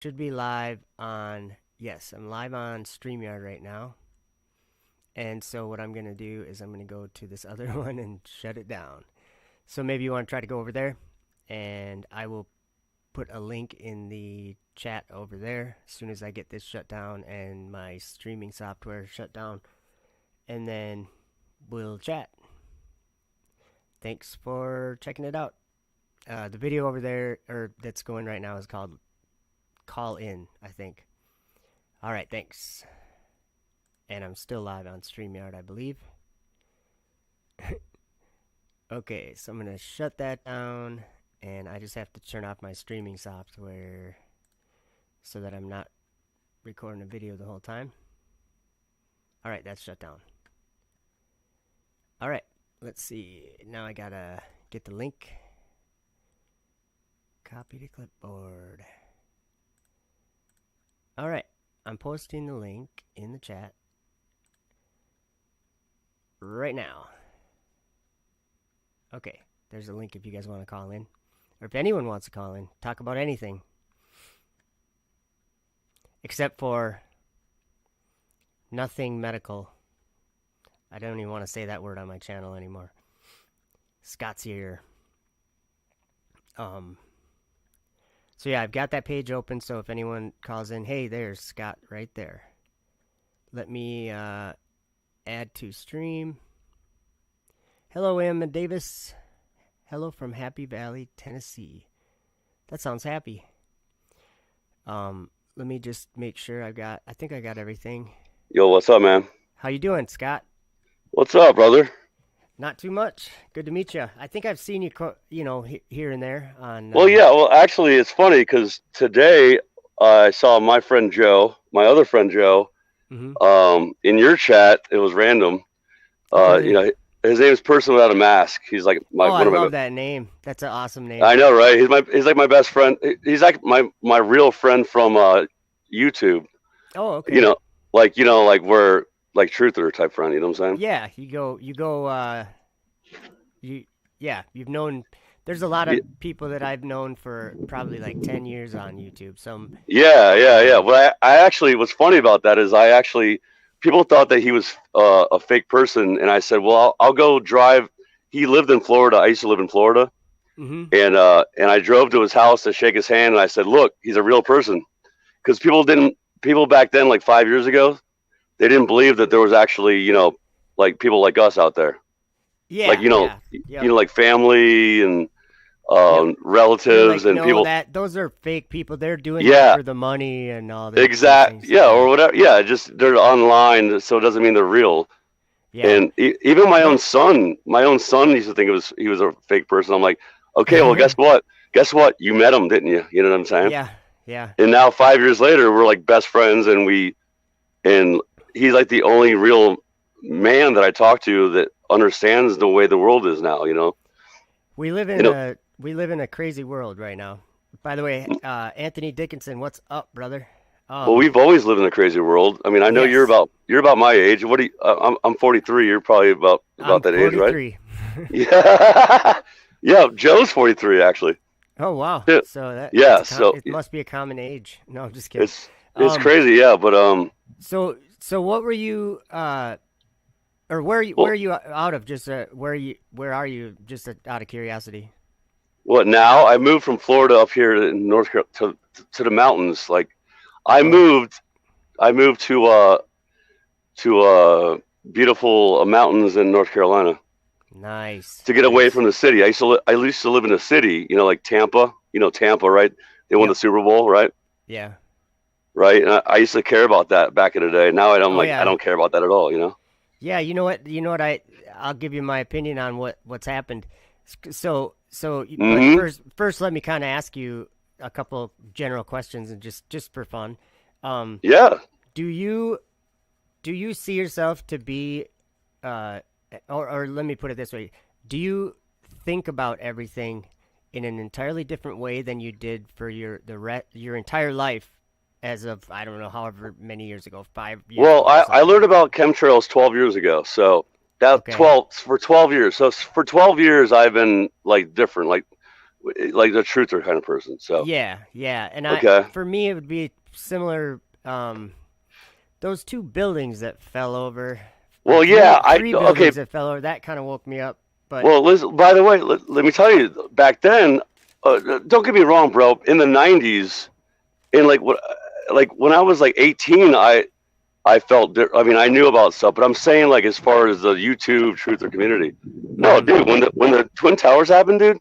Should be live on, yes, I'm live on StreamYard right now. And so what I'm going to do is I'm going to go to this other one and shut it down. So maybe you want to try to go over there, and I will put a link in the chat over there as soon as I get this shut down and my streaming software shut down. And then we'll chat. Thanks for checking it out. The video over there, or that's going right now, is called Call In, I think. All right, thanks. And I'm still live on StreamYard, I believe. Okay, so I'm going to shut that down, and I just have to turn off my streaming software so that I'm not recording a video the whole time. All right, that's shut down. All right, let's see. Now I got to get the link. Copy to clipboard. All right, I'm posting the link in the chat right now. Okay, there's a link if you guys want to call in, or if anyone wants to call in, talk about anything except for nothing medical. I don't even want to say that word on my channel anymore. Scott's here. So yeah, I've got that page open, so if anyone calls in, hey, there's Scott right there. Let me add to stream. Hello, Emma Davis. Hello from Happy Valley, Tennessee. That sounds happy. Let me just make sure I think I got everything. Yo, what's up, man? How you doing, Scott? What's up, brother? Not too much. Good to meet you. I think I've seen you, here and there on. Well, yeah. Well, actually, it's funny because today I saw my friend Joe, my other friend Joe, in your chat. It was random. Really? You know, his name is Person Without a Mask. He's like I love that name. That's an awesome name. I know, right? He's like my best friend. He's like my real friend from YouTube. Oh, okay. You know, like we're like truther type friend. You know what I'm saying? Yeah, you've known. There's a lot of people that I've known for probably like 10 years on YouTube. Yeah. Well, I actually, what's funny about that is people thought that he was a fake person, and I said, well, I'll go drive. He lived in Florida. I used to live in Florida, and I drove to his house to shake his hand, and I said, look, he's a real person, because people back then, like 5 years ago, they didn't believe that there was actually, like people like us out there. Yeah. Like, like family and relatives and people. Those are fake people. They're doing it for the money and all that. Exactly. Yeah, or whatever. Yeah, just they're online, so it doesn't mean they're real. Yeah. And even my own son used to think he was a fake person. I'm like, okay, well, guess what? You met him, didn't you? You know what I'm saying? Yeah. Yeah. And now 5 years later, we're like best friends, and he's like the only real man that I talk to that understands the way the world is now. We live in a crazy world right now. By the way, Anthony Dickinson, what's up, brother? Well, we've always lived in a crazy world. I mean, I know you're about my age. What I'm 43. You're probably about that age, right? Yeah. Yeah. Joe's 43 actually. Oh wow. Yeah. So it must be a common age. No, I'm just kidding. It's crazy, yeah. But So what were you or where are you out of? Just where are you? Just out of curiosity. What now? I moved from Florida up here in North Carolina to the mountains. Like I moved to beautiful mountains in North Carolina. Nice. To get away from the city. I used to live in a city, like Tampa. Tampa, right? They won the Super Bowl, right? Yeah. Right. And I used to care about that back in the day. Now I don't care about that at all. Yeah. You know what? I'll give you my opinion on what's happened. So first, let me kind of ask you a couple general questions, and just for fun. Yeah. Do you see yourself to be, or let me put it this way: do you think about everything in an entirely different way than you did for your entire life, as of, I don't know, however many years ago, 5 years? Well, I learned about chemtrails 12 years ago, so. For 12 years. So for 12 years, I've been like different. Like like the truther kind of person. So Yeah, yeah. And okay. for me, it would be similar. Those two buildings that fell over, or Well, yeah, I three okay. buildings that fell over, that kind of woke me up. But Well, listen, by the way, let me tell you, back then, don't get me wrong, bro. In the '90s, in like when I was like 18, I felt, I mean, I knew about stuff, but I'm saying like as far as the YouTube truther community, no, mhm. dude. When the Twin Towers happened, dude,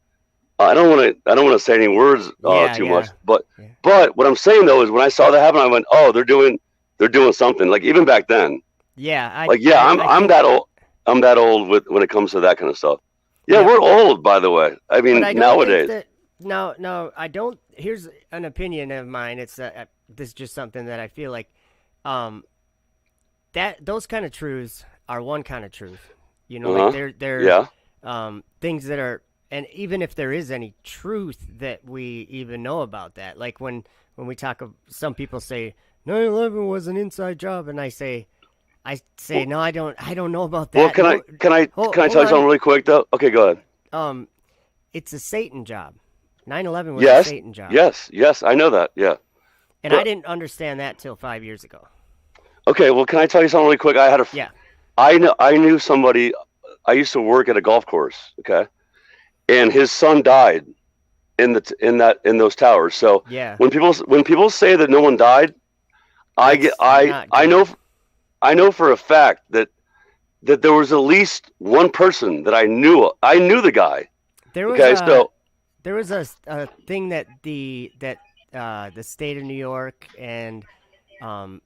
I don't want to say any words Yeah, too much, yeah, yeah. but what I'm saying though is when I saw that happen, I went, oh, they're doing something. Like even back then, Yeah, like yeah, I I'm think, that old. I'm that old with when it comes to that kind of stuff. Yeah, yep. we're old, by the way. I But mean, I don't think nowadays. that. No, no, I don't. Here's an opinion of mine. It's this is just something that I feel like, um, that those kind of truths are one kind of truth. You know, like Uh huh. they're Yeah. things that are, and even if there is any truth that we even know about that, like when we talk of, some people say 9/11 was an inside job, and I say Well, no, I don't know about well, that. No, can I hold tell you on. something really quick though? Okay, go ahead. Um, it's a Satan job. 9/11 was a Yes. Satan job. Yes. Yes. I know that. Yeah. And I But didn't understand that till 5 years ago. okay. Well, can I tell you something really quick? Yeah. I knew somebody. I used to work at a golf course. Okay, and his son died in those towers. So Yeah. when people say that no one died, That's not I good. know for a fact that there was at least one person that I knew. I knew the guy. There was Okay, a so thing that the state of New York, and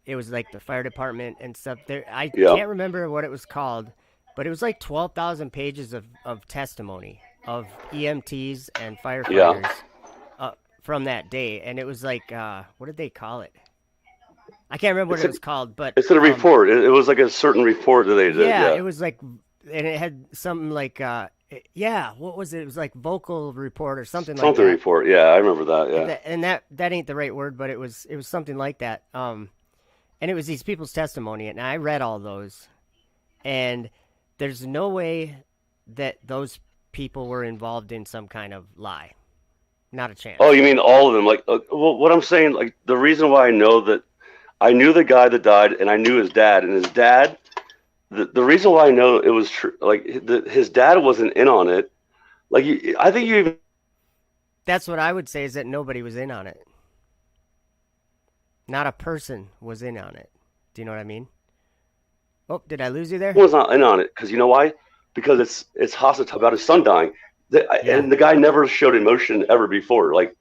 it was like the fire department and stuff. There, I yeah, can't remember what it was called, but it was like 12,000 pages of testimony of EMTs and yeah. firefighters from that day, and it was like what did they call it? I can't remember what It's it a was called, but it's a report. It was like a certain report that they did. yeah, Yeah, it was like, and it had something like yeah, what was it? It was like vocal report or something like something that. report. Yeah, I remember that. Yeah. And that ain't the right word, but it was something like that. And it was these people's testimony, and I read all those, and there's no way that those people were involved in some kind of lie. Not a Oh, chance. you mean all of them? Like, well, what I'm saying, like the reason why I know that I knew the guy that died, and I knew his dad, and his dad. The reason why I know it was true, like his dad wasn't in on it. Like, I think you even That's what I would say, is that nobody was in on it. Not a person was in on it. Do you know what I mean? Oh, did I lose you there? was not in on it because you know why? Because it's hostile about his son dying, Yeah. and the guy never showed emotion ever before. Like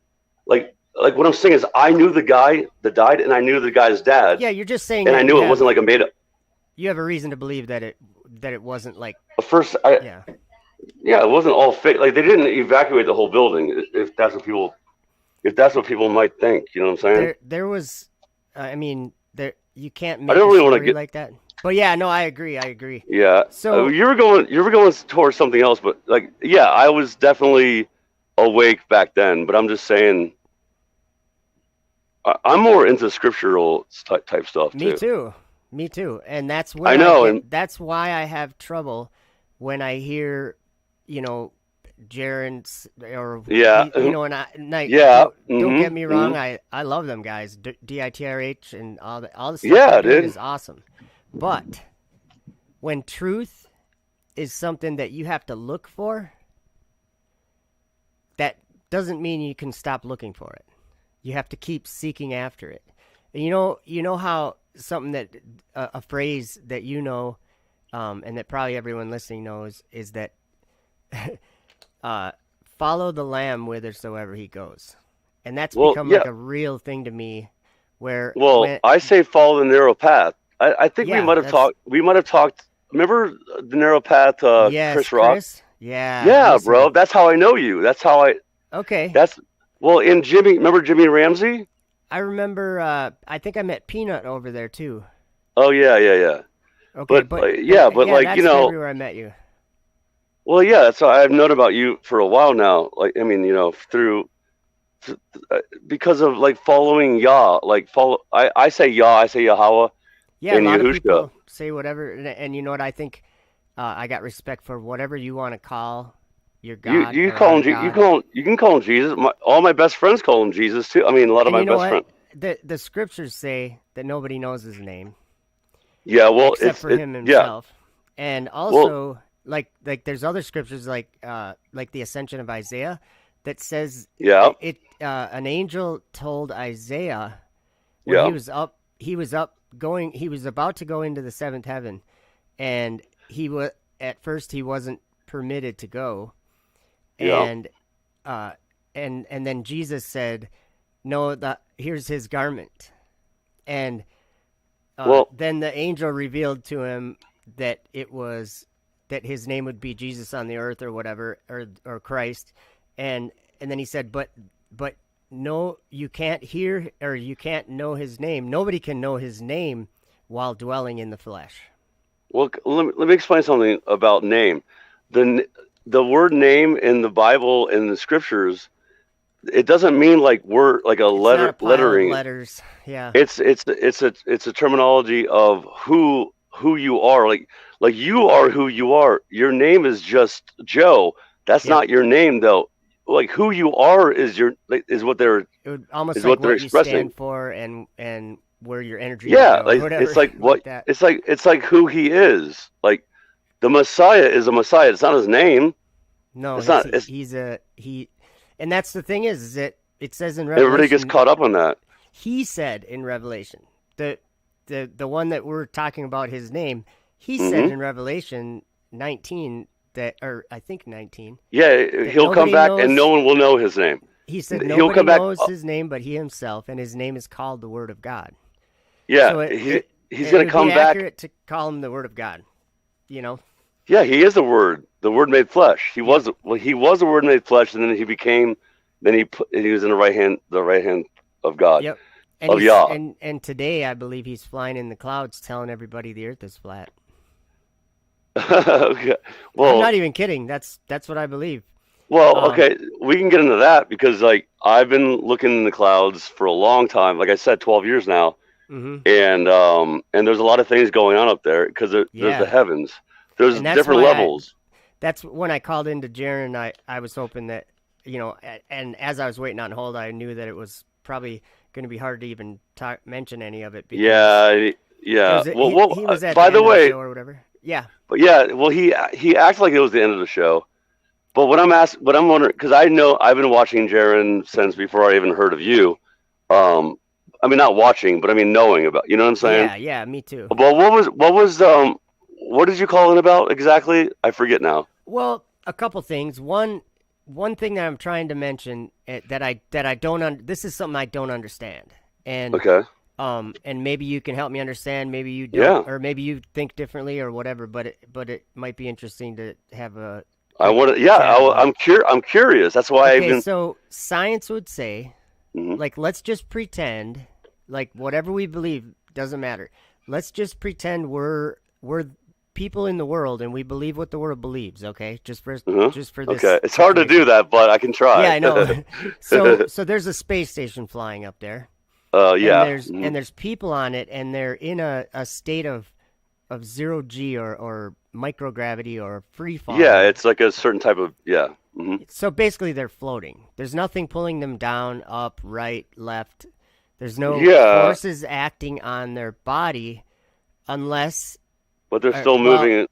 what I'm saying is, I knew the guy that died, and I knew the guy's dad, Yeah, you're just saying and I that knew it wasn't like a made up. you have a reason to believe that it wasn't like, First, I yeah. yeah, it wasn't all fake. Like they didn't evacuate the whole building. If that's what people might think, you know what I'm saying? There was, I mean, there, you can't I make don't a really want to story get. like that. But yeah, no, I agree. I agree. Yeah, So you were going towards something else, but like, yeah, I was definitely awake back then. But I'm just saying, I'm more into scriptural type stuff me too. too. Me too. And that's I where know, and that's why I have trouble when I hear, you know, Jaren's or yeah, you know, and yeah, don't get me wrong. hmm. I love them guys, DITRH, and all the stuff they're Yeah, doing dude. is awesome. But when truth is something that you have to look for, that doesn't mean you can stop looking for it. You have to keep seeking after it. And you know how something that a phrase that and that probably everyone listening knows is that uh, follow the lamb whithersoever he goes, and that's Well, become like yeah. a real thing to me. Where Well, when I say follow the narrow path. I think we yeah, might have that's talked. We might have talked. Remember the narrow path, yes, Chris Rock? Chris. Yeah, Yeah, listen. bro. That's how I know you. Okay, That's well, in Jimmy. Remember Jimmy Ramsey? I remember. I think I met Peanut over there too. Oh yeah, yeah, yeah. Okay, But but yeah, but yeah, like that's probably where I met you. well, yeah. That's how I've known about you for a while now. Like, I mean, through because of like following Yah. Like follow. I say Yah. I say Yahweh Yeah, a and lot of Yahusha. people say whatever, and you know what? I think I got respect for whatever you want to call. your You God you or call our him God. you can call him Jesus. All my best friends call him Jesus too. I mean, a lot of And my you know best what? friends. The scriptures say that nobody knows his name Yeah, well, except for him yeah. himself. And Well, also, like there's other scriptures like the ascension of Isaiah that says yeah, an angel told Isaiah when yeah, he was about to go into the seventh heaven, and he was at first he wasn't permitted to go, yeah. and uh and then Jesus said, no, that here's his garment. And Well, then the angel revealed to him that it was that his name would be Jesus on the earth or whatever, or Christ. And then he said, but no, you can't hear, or you can't know his name. Nobody can know his name while dwelling in the flesh. well, let me explain something about name. The the word name in the Bible in the scriptures, it doesn't mean like word like a It's not a pile of lettering. letters. Yeah. It's a terminology of who you are. Like you are who you are. Your name is just Joe. That's Yep. not your name though. Like who you are is your like, It would almost is like what they're what you expressing. stand for, and where your energy would Yeah, go or like whatever it's like what like that. it's like who he is. Like the Messiah is a Messiah. It's not his name. No, It's not. It's he's a he, and that's the thing is that it says in everybody gets Revelation. caught up on that. He said in Revelation, the one that we're talking about his name. He said Hmm. in Revelation 19 that, or I think 19, Yeah, that he'll come nobody back and no knows. one will know his name. He said He'll nobody come back. knows his name but he himself, and his name is called the Word of God. Yeah, So he's it gonna would be come back. accurate to call him the Word of God. You know. Yeah, he is the Word made flesh. Yep. He was the Word made flesh, and then he became, he was in the right hand of God, Yep. And of he's Yah. and today I believe he's flying in the clouds telling everybody the earth is flat. Okay. I'm Well, not even kidding. That's what I believe. Um okay, we can get into that because like I've been looking in the clouds for a long time. Like I said, 12 years now, mhm. and there's a lot of things going on up there because there's the Yeah. heavens. There's And that's different why I levels. that's when I called into Jaron. I was hoping that, and as I was waiting on hold, I knew that it was probably going to be hard to even mention any of it because Yeah, it yeah. was he was at the By the end of the way, show or whatever. Yeah. but yeah, well, he acted like it was the end of the show. But what I'm wondering, because I know I've been watching Jaron since before I even heard of you. Um, I mean, not watching, but I mean knowing about. You know what I'm saying? Yeah, yeah, me too. But what did you call it about exactly? I forget now. Well, a couple things. One thing that I'm trying to mention, that I don't this is something I don't understand. And Okay. and maybe you can help me understand, maybe you don't, Yeah. or maybe you think differently or whatever, but it might be interesting to have a I quick want to. Yeah. chat about it. I'm curious. That's why I've Okay, been. so science would say, Mhm. like, let's just pretend, like, whatever we believe doesn't matter. Let's just pretend we're people in the world and we believe what the world believes. Okay, Uh-huh. just for Okay. this It's hard to do situation. that, but I can Yeah, try. I know. So there's a space station flying up there, and Yeah. Mhm. there's people on it, and they're in a state of zero G or microgravity or free Yeah. falling. It's like a certain type of. Yeah. Hmm. So basically, they're floating. There's nothing pulling them down, up, right, left. There's no Yeah. forces acting on their body unless, But they're or, still well, moving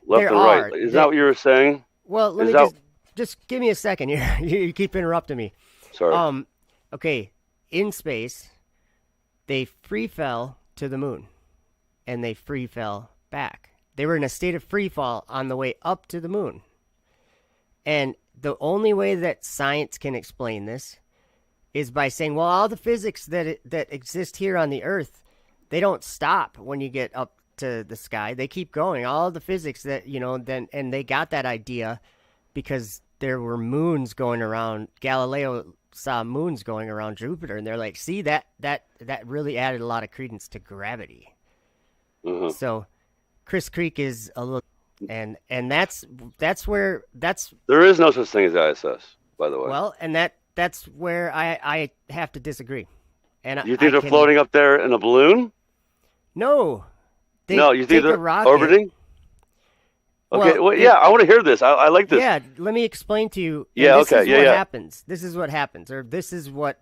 left there and right. are. Is that what you were saying? Well, let Is me that just give me a second here. You keep interrupting me. sorry? Okay, in space, they free fell to the moon, and they free fell back. They were in a state of free fall on the way up to the moon. And the only way that science can explain this is by saying, well, all the physics that exist here on the Earth, they don't stop when you get up to the sky. They keep going. All the physics that, then, and they got that idea because there were moons going around. Galileo saw moons going around Jupiter, and they're like, see, that really added a lot of credence to gravity. Uh-huh. So Chris Creek is a little, and that's where that's There is no such thing as ISS, by the way. well, and that's where I have to disagree. And You I think they're can floating up there in a balloon? no, they No, you think take a they're rocket. orbiting? Okay, Well, well, yeah, I want to hear this. I like this. yeah, let me explain to you. And Yeah, this okay, is yeah, what yeah. happens. This is what happens, or this is what.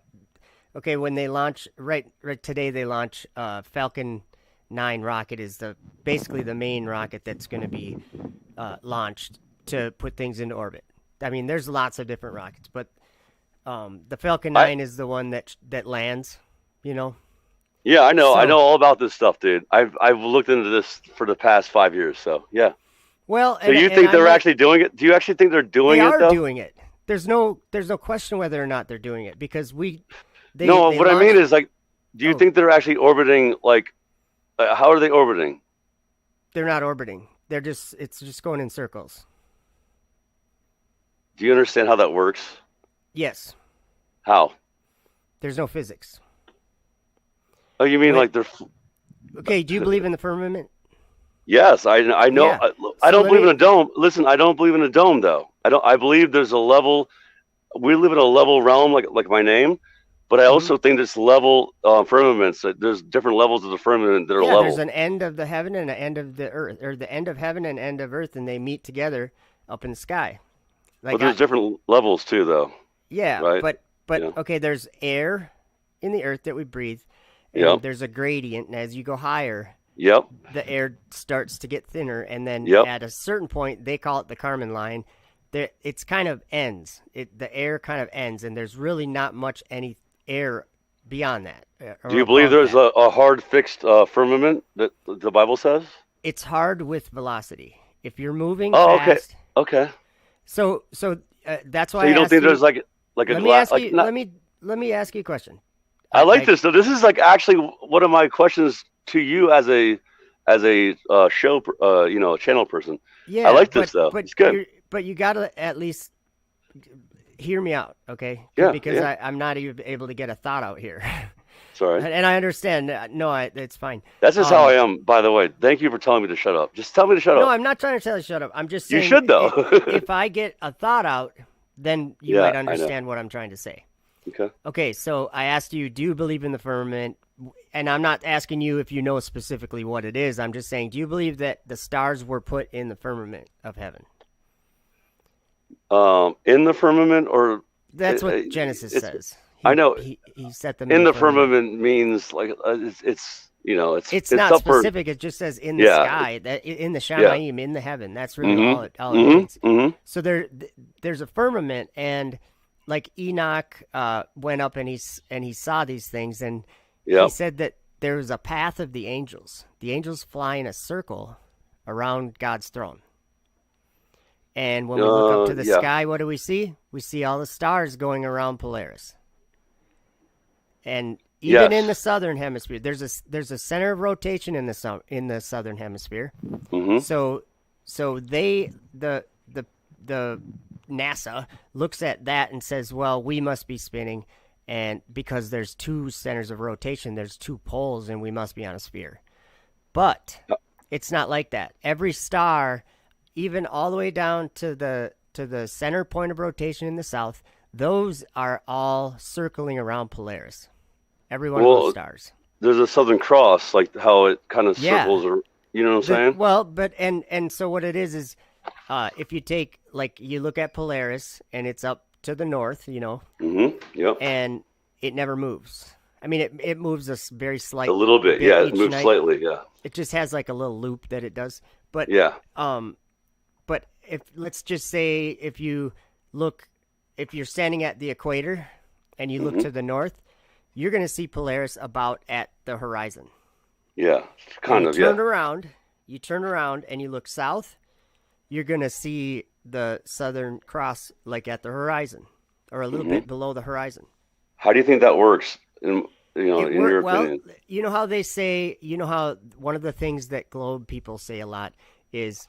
Okay, when they launch, right today they launch Falcon 9 rocket is basically the main rocket that's going to be launched to put things into orbit. I mean, there's lots of different rockets, but the Falcon I 9 is the one that lands. You know, Yeah, I know. I so know all about this stuff, dude. I've looked into this for the past 5 years. So yeah. well, So you and think I they're might. actually doing it? Do you actually think they're They doing it are though? doing it. There's no question whether or not they're doing it because No. they What I mean launched. is like, do you Oh, think they're actually orbiting? Like, how are they orbiting? they're not orbiting. It's just going in circles. Do you understand how that works? Yes, How? there's no physics. Oh, you mean When like they're? Okay, do you believe in the firmament? Yes, I know. Yeah. I So don't let believe in me. a dome. Listen, I don't believe in a dome though. I don't. I believe there's a level. We live in a level realm, like my name. But I Mhm. also think this level firmaments. There's different levels of the firmament that are Yeah, there's level. an end of the heaven and an end of the earth, or the end of heaven and end of earth, and they meet together up in the sky. But Like there's different levels too, though, yeah, right? but Yeah. okay, there's air in the earth that we breathe, and Yep. there's a gradient, and as you go higher, Yep. the air starts to get thinner, and then Yep. at a certain point, they call it the Kármán line. There, it's kind of ends. The air kind of ends, and there's really not much any air beyond that Do or you believe above there's that. a hard fixed firmament that the Bible says? It's hard with velocity. If you're moving Oh, okay. fast, Okay. that's So why I you don't asked think there's you. like a Let me glass ask like you. not? Let me ask you a question. I like I this. So this is like actually one of my questions to you as a show a channel person. I Yeah, like this though. It's good. but you gotta at least hear me out, okay? Yeah. Because Yeah. I'm not even able to get a thought out here, Sorry. and I understand. No, it's fine. That's just how I Um, am. By the way, thank you for telling me to shut up. Just tell me to shut no, up. I'm not trying to tell you to shut up. I'm just You saying should though. if I get a thought out, then you Yeah, might I know. understand what I'm trying to say. Okay. Okay, so I asked you, do you believe in the firmament? And I'm not asking you if you know specifically what it is. I'm just saying, do you believe that the stars were put in the firmament of heaven? In the firmament, or That's what Genesis it's. says. I know He set them in in the the firmament. firmament means like it's It's it's not up for specific. It just says in the yeah sky, that in the yeah. Shamayim, in the heaven. That's really Mm-hmm. all it means. Mm-hmm. Mm-hmm. So there's a firmament, and like Enoch went up and he saw these things, and he Yep. said that there was a path of the angels. The angels fly in a circle around God's throne. And when we look up to the Yeah. sky, what do we see? We see all the stars going around Polaris. And even in the Yes. southern hemisphere, there's a center of rotation in the southern hemisphere. Mm-hmm. So the NASA looks at that and says, well, we must be spinning, and because there's two centers of rotation, there's two poles, and we must be on a sphere. But it's not like that. Every star, even all the way down to the center point of rotation in the south, those are all circling around Polaris. Every one of those Well, stars. there's a Southern Cross, like how it kind of Yeah. circles, or you know what I'm saying? Well, but and so what it is if you take, like, you look at Polaris and it's up to the north, Mm-hmm. Yep. and it never moves. I mean, it moves a very A slight little bit. bit Yeah, it each moves night. slightly. Yeah. It just has like a little loop that it does. But Yeah. um, but if let's just say if you're standing at the equator and you look Mm-hmm. to the north, you're going to see Polaris about at the horizon. Yeah. And Kind of. Yeah. you turn around and you look south, you're going to see the Southern Cross like at the horizon or a little Mm-hmm. bit below the horizon. How do you think that works? In It work your well. opinion? You know how they say, how one of the things that globe people say a lot is,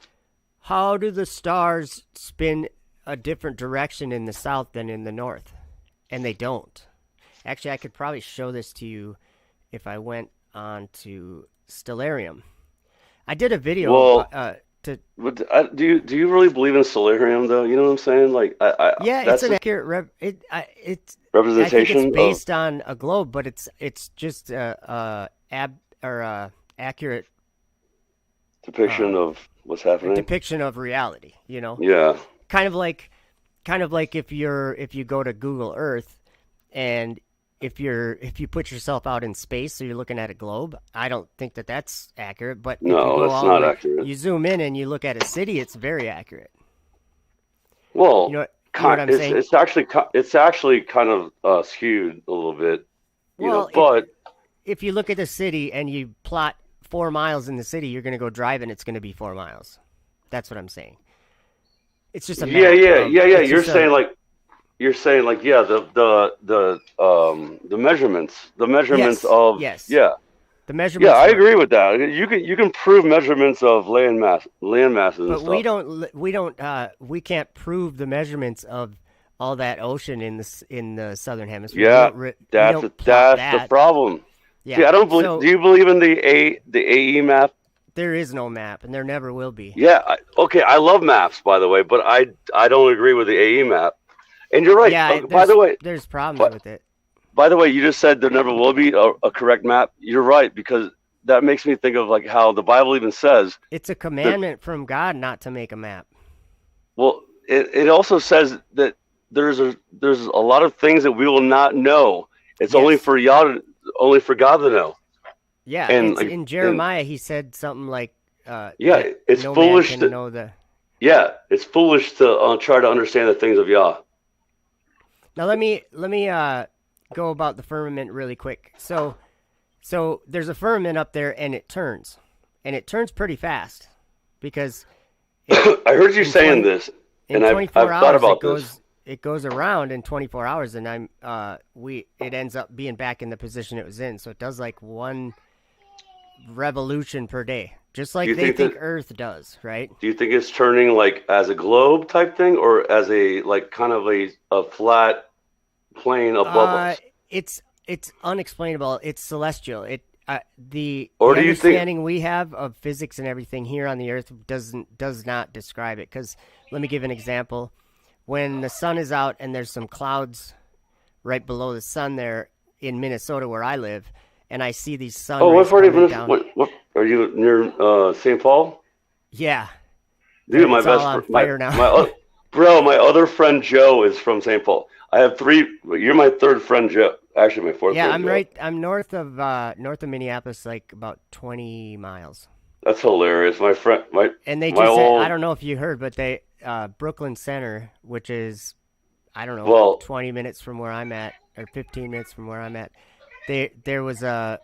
how do the stars spin a different direction in the south than in the north? And they don't. Actually, I could probably show this to you if I went on to Stellarium. I did a video Well, to but do you really believe in solarium though? You know what I'm saying? Like yeah, it's that's an the accurate it's I think it's representation of. based on a globe, but it's just accurate depiction of what's a happening. depiction of reality. You know, Yeah. kind of like if you go to Google Earth and if you put yourself out in space, so you're looking at a globe, I don't think that that's accurate. But if you No, go it's all the not way, accurate. you zoom in and you look at a city, it's very accurate. Well, You know what I'm saying? it's actually kind of skewed a little bit, Well, But if you look at the city and you plot 4 miles in the city, you're going to go drive and it's going to be 4 miles. That's what I'm saying. It's just a map. yeah. You're saying like yeah, the measurements Yes, of yes. yeah. The Yeah, measurements I were, agree with that. You can prove measurements of land masses and but stuff. we can't prove the measurements of all that ocean in the southern hemisphere. Yeah, We that's don't plot the that. problem. See, Yeah. I don't believe. So Do you believe in the AE map? there is no map, and there never will be. Yeah. Okay, I love maps, by the way, but I don't agree with the AE map. And you're right. Yeah, By the way, there's problems with it. by the way, you just said there never will be a correct map. You're right, because that makes me think of like how the Bible even says. It's a commandment from God not to make a map. Well, it also says that there's a lot of things that we will not know. It's Yes. only for God to know. Yeah, And in Jeremiah he said something like, yeah, that it's no foolish man to can know the. yeah, it's foolish to try to understand the things of Yah. Now let me go about the firmament really quick. So there's a firmament up there and it turns pretty fast because I heard you saying this, in and I've 24 thought hours about this. it goes around in 24 hours and it ends up being back in the position it was in. So it does like one revolution per day, just like they think Earth does, right? Do you think it's turning like as a globe type thing, or as a like kind of a flat plane above us? It's unexplainable. It's celestial. The Or do you think- understanding we have of physics and everything here on the Earth does not describe it. Because let me give an example. When the sun is out and there's some clouds right below the sun there in Minnesota where I live, and I see these sun Oh, rays what part of coming Minnesota? down. What are you near St. Paul? Yeah, Dude, my it's all best on fr- fire now. my other friend Joe is from St. Paul. I have three. You're my third friend, Joe. Actually, my fourth. Yeah, friend, I'm Joe. right. I'm north of Minneapolis, like about 20 miles. That's hilarious. My friend, And they my just said, old, I don't know if you heard, but they Brooklyn Center, which is I don't know, Well- 20 minutes from where I'm at or 15 minutes from where I'm at. There was the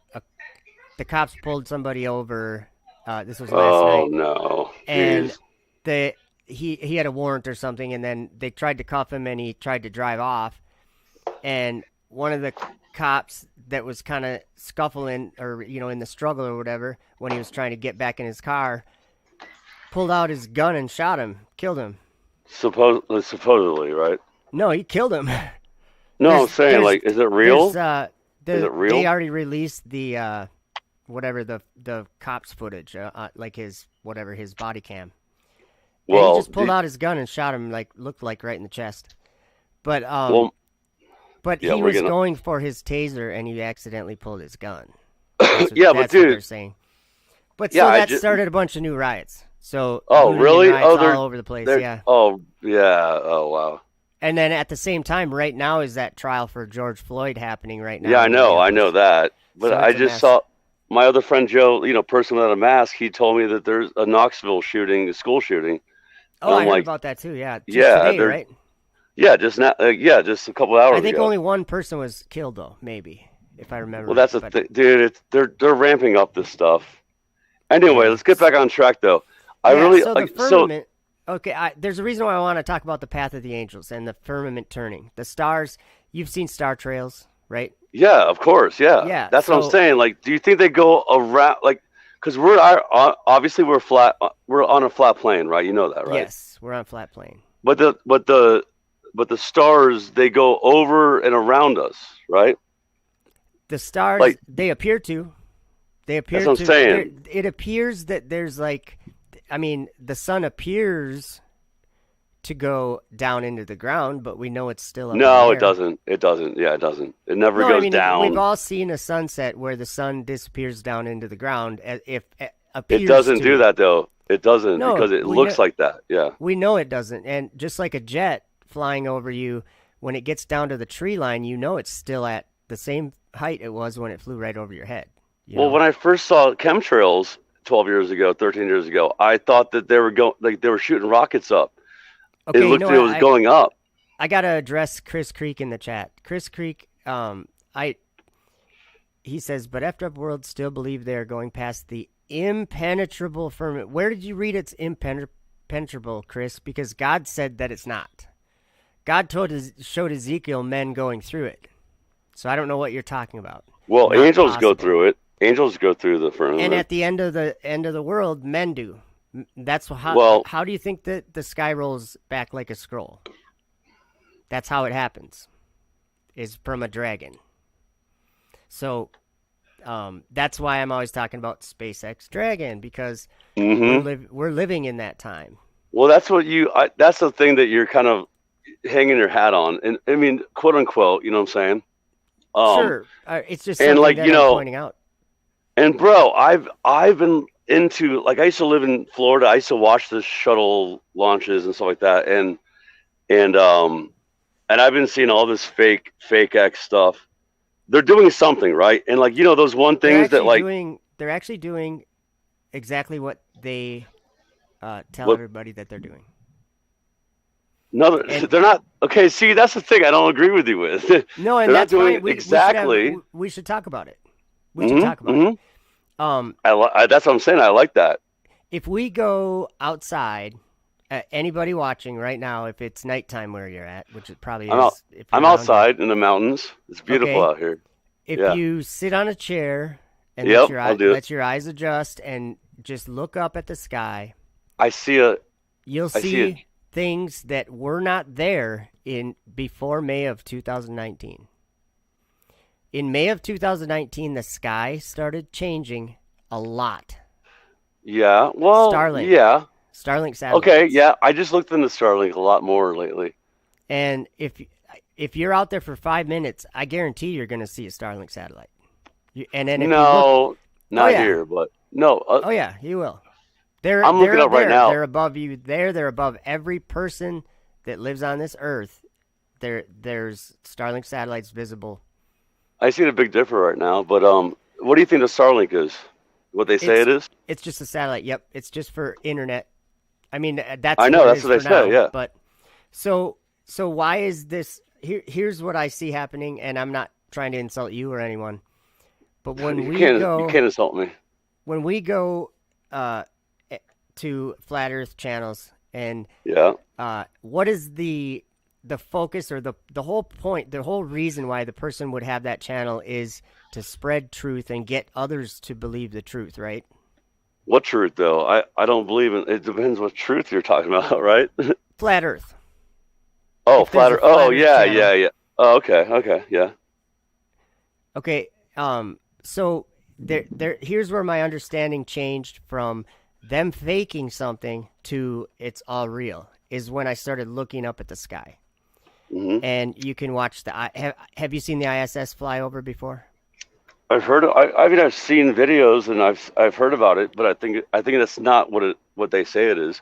cops pulled somebody over. This was last Oh night, no! and Jeez. he had a warrant or something, and then they tried to cuff him, and he tried to drive off, and one of the cops that was kind of scuffling or in the struggle or whatever when he was trying to get back in his car pulled out his gun and shot him, killed him. Supposedly, right? No, he killed him. No, I'm There's- saying, there's- like, is it real? Is it real? They already released the whatever the cops footage, like his body cam. And Well, he just pulled out his gun and shot him, looked like right in the chest. But well, but yeah, he we're was gonna- going for his taser and he accidentally pulled his gun. That's what, Yeah, but that's what they're dude- saying. But Yeah, so I that ju- started a bunch of new riots. So Oh, looting and really? riots Oh, they're- all over the place. they're- Yeah. Oh, yeah. Oh, wow. And then at the same time, right now is that trial for George Floyd happening right now. Yeah, I in know Minneapolis. that. But So I it's a just mess. saw my other friend Joe, person without a mask. He told me that there's a Knoxville shooting, a school shooting. Oh, And I I'm heard like, about that too. Yeah. Just yeah, today, they're- right? Yeah, just not. Just a couple hours I think ago. only one person was killed though, maybe, if I remember. Well, that's right. the But- thing, dude. They're ramping up this stuff. Anyway, let's get back on track though. I Yeah, really so like the firmament. Okay, there's a reason why I want to talk about the path of the angels and the firmament turning. The stars. You've seen star trails, right? Yeah, of course. Yeah. Yeah, That's what I'm so- saying. Like, do you think they go around? Like, because obviously we're flat. We're on a flat plane, right? You know that, right? Yes, we're on flat plane. But the stars, they go over and around us, right? The stars, Like- they appear to. They appear That's what to. I'm saying. It appears that there's the sun appears to go down into the ground, but we know it's still up in the No, air. it doesn't. It doesn't. Yeah, it doesn't. It never No, goes I mean, down. we've all seen a sunset where the sun disappears down into the ground. If It appears doesn't do to. that though. It doesn't No, because it looks like that. Yeah. we know it doesn't. And just like a jet flying over you, when it gets down to the tree line, you know it's still at the same height it was when it flew right over your head. You Well, know? when I first saw chemtrails 12 years ago, 13 years ago, I thought that they were they were shooting rockets up. It Okay, you looked know it what? was going up. I gotta address Chris Creek in the chat. Chris Creek, I he says, but effed worlds still believe they are going past the impenetrable firmament. Where did you read it's impenetrable, Chris? Because God said that it's not. God showed Ezekiel men going through it. So I don't know what you're talking about. Well, Not angels go possible. through it. Angels go through the And firmament. at the end of the world, men do. That's Well, how do you think that the sky rolls back like a scroll? That's how it happens. Is from a dragon. So that's why I'm always talking about SpaceX Dragon, because hmm we're living in that time. well, that's what that's the thing that you're kind of hanging your hat on, and I mean, quote unquote. You know what I'm saying? Um, Sure, it's just and something like that I'm pointing out. and bro, I've been into like I used to live in Florida. I used to watch the shuttle launches and stuff like that, and and I've been seeing all this fake X stuff. They're doing something, right? And like those one things that like They're actually doing exactly what they tell what everybody that they're doing. no, And they're not. Okay, see, that's the thing I don't agree with you with. no, They're and not that's doing fine. it exactly. We should talk about it. We should hmm talk about it. hmm Um, that's what I'm saying. I like that. if we go outside, anybody watching right now, if it's nighttime where you're at, which it probably I'm out. is, if you're I'm around here, outside in the mountains. It's beautiful okay. out here. If Yeah. you sit on a chair and Yep. I'll do it. let your eyes adjust and just look up at the sky, I see a. you'll I see it. see things that were not there in before May of 2019. In May of 2019, the sky started changing a lot. Yeah. Well. Starlink, Yeah. Starlink Okay. satellites. Yeah. I just looked into Starlink a lot more lately. And if you're out there for 5 minutes, I guarantee you're going to see a Starlink satellite. And then if you look, No, oh not yeah, here, but no. oh yeah, you will. I'm looking up right now. They're above you. They're above every person that lives on this earth. There's Starlink satellites visible. I see the Big Dipper right now, but what do you think the Starlink is? What they say It's it is? it's just a satellite. Yep, it's just for internet. I mean, that's I know. what it That's is what they for say. now. Yeah. But so why is this? Here's what I see happening, and I'm not trying to insult you or anyone. But when You can't insult me. when we go to flat Earth channels, and Yeah. what is the focus or the whole point, the whole reason why the person would have that channel is to spread truth and get others to believe the truth, right? What truth though? I don't believe in. It depends what truth you're talking about, right? Flat Earth. Oh, If there's a flatter. Oh, flat Earth yeah, channel, yeah, yeah. Oh, okay, okay, yeah. okay. So here's where my understanding changed from them faking something to it's all real. Is when I started looking up at the sky. hmm And you can watch have you seen the ISS fly over before? I've heard. I mean, I've seen videos and I've heard about it, but I think that's not what they say it is,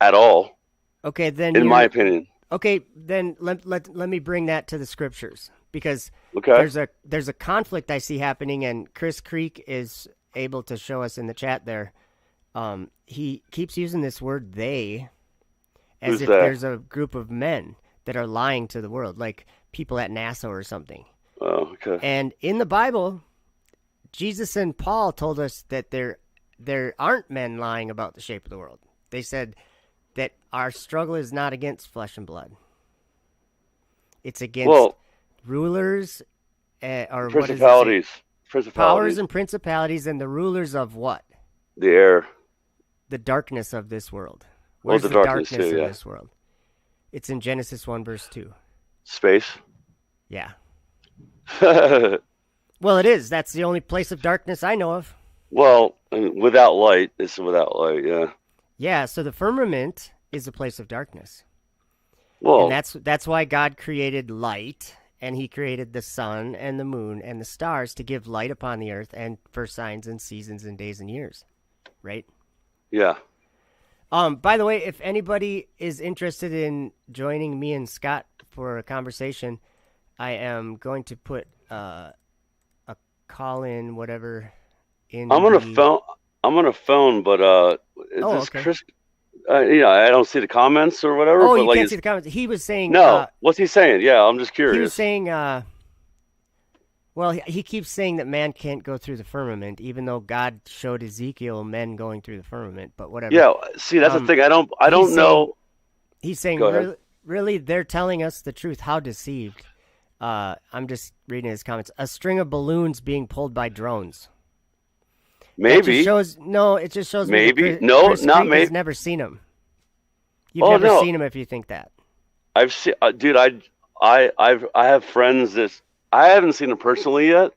at all, Okay, then in my opinion. okay, then let me bring that to the scriptures, because Okay. there's a conflict I see happening, and Chris Creek is able to show us in the chat there. He keeps using this word "they" as Who's if that? there's a group of men that are lying to the world, like people at NASA or something. Oh, okay. And in the Bible, Jesus and Paul told us that there aren't men lying about the shape of the world. They said that our struggle is not against flesh and blood. It's against Well, rulers, or what does it say? principalities, Powers principalities, and principalities, and the rulers of what? the air. The darkness of this world. Well, Where's the the darkness darkness too, in yeah. this world? It's in Genesis 1 verse 2. Space. Yeah. Well, Well, it is. That's the only place of darkness I know of. I mean, without light, it's without light. Yeah. Yeah, so the firmament is a place of darkness. Well, And that's why God created light, and he created the sun and the moon and the stars to give light upon the earth and for signs and seasons and days and years. right? Yeah. By the way, if anybody is interested in joining me and Scott for a conversation, I am going to put a call in whatever I'm in gonna the. phone. I'm gonna phone, but is Oh, this okay. Chris? I don't see the comments or whatever. Oh, But you like, can't see the comments. He was saying. no. What's he saying? Yeah, I'm just He was curious. saying. Well, he keeps saying that man can't go through the firmament, even though God showed Ezekiel men going through the firmament. But whatever. Yeah. See, that's the Um, thing. I he's don't saying know. he's saying Go ahead. really they're telling us the truth. How deceived. I'm just reading his comments. A string of balloons being pulled by drones. That just Maybe. shows no. It just shows me that Maybe. No, Chris not Creek has maybe. never seen him. You've Oh never no. seen him if you think that. I've seen, dude. I have friends that I haven't seen them personally yet,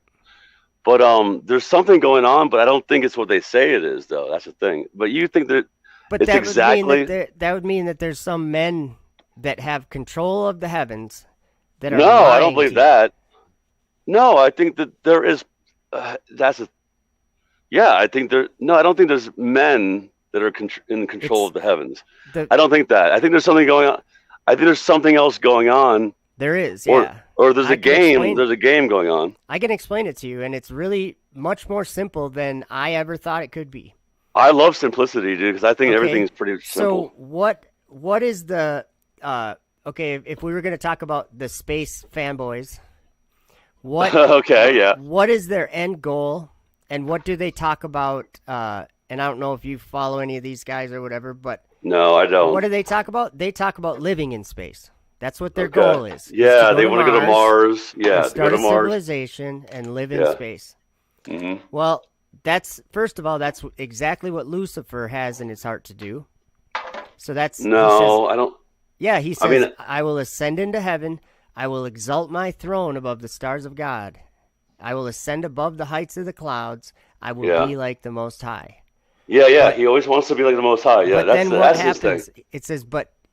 but there's something going on, but I don't think it's what they say it is, though. That's the thing. But you think that But it's that would mean exactly? that would mean that there's some men that have control of the heavens that are No, I don't lying to believe you. that. No, I think that there is. That's a Yeah. I think there. No, I don't think there's men that are in control It's of the heavens. the I don't think that. I think there's something going on. I think there's something else going on, there is, or yeah. or there's a I can game. explain There's a game going on. I can explain it to you, and it's really much more simple than I ever thought it could be. I love simplicity, dude, because I think Okay, everything's pretty simple. so what is the okay? If we were going to talk about the space fanboys, what Okay, yeah. what is their end goal, and what do they talk about? And I don't know if you follow any of these guys or whatever, but No, I what don't. do they talk about? They talk about living in space. That's what their Okay. goal is to Yeah, go they to want to go to Mars Mars. and Yeah, to go start to a Mars. civilization and live in Yeah. space. Hmm. Well, that's first of all, that's exactly what Lucifer has in his heart to do. So he says, No, I don't. yeah, he I says, mean, I will ascend into heaven. I will exalt my throne above the stars of God. I will ascend above the heights of the clouds. I will yeah, be like the Most High. yeah, yeah. But He always wants to be like the Most High. Yeah, but then what that's his thing. happens? It says,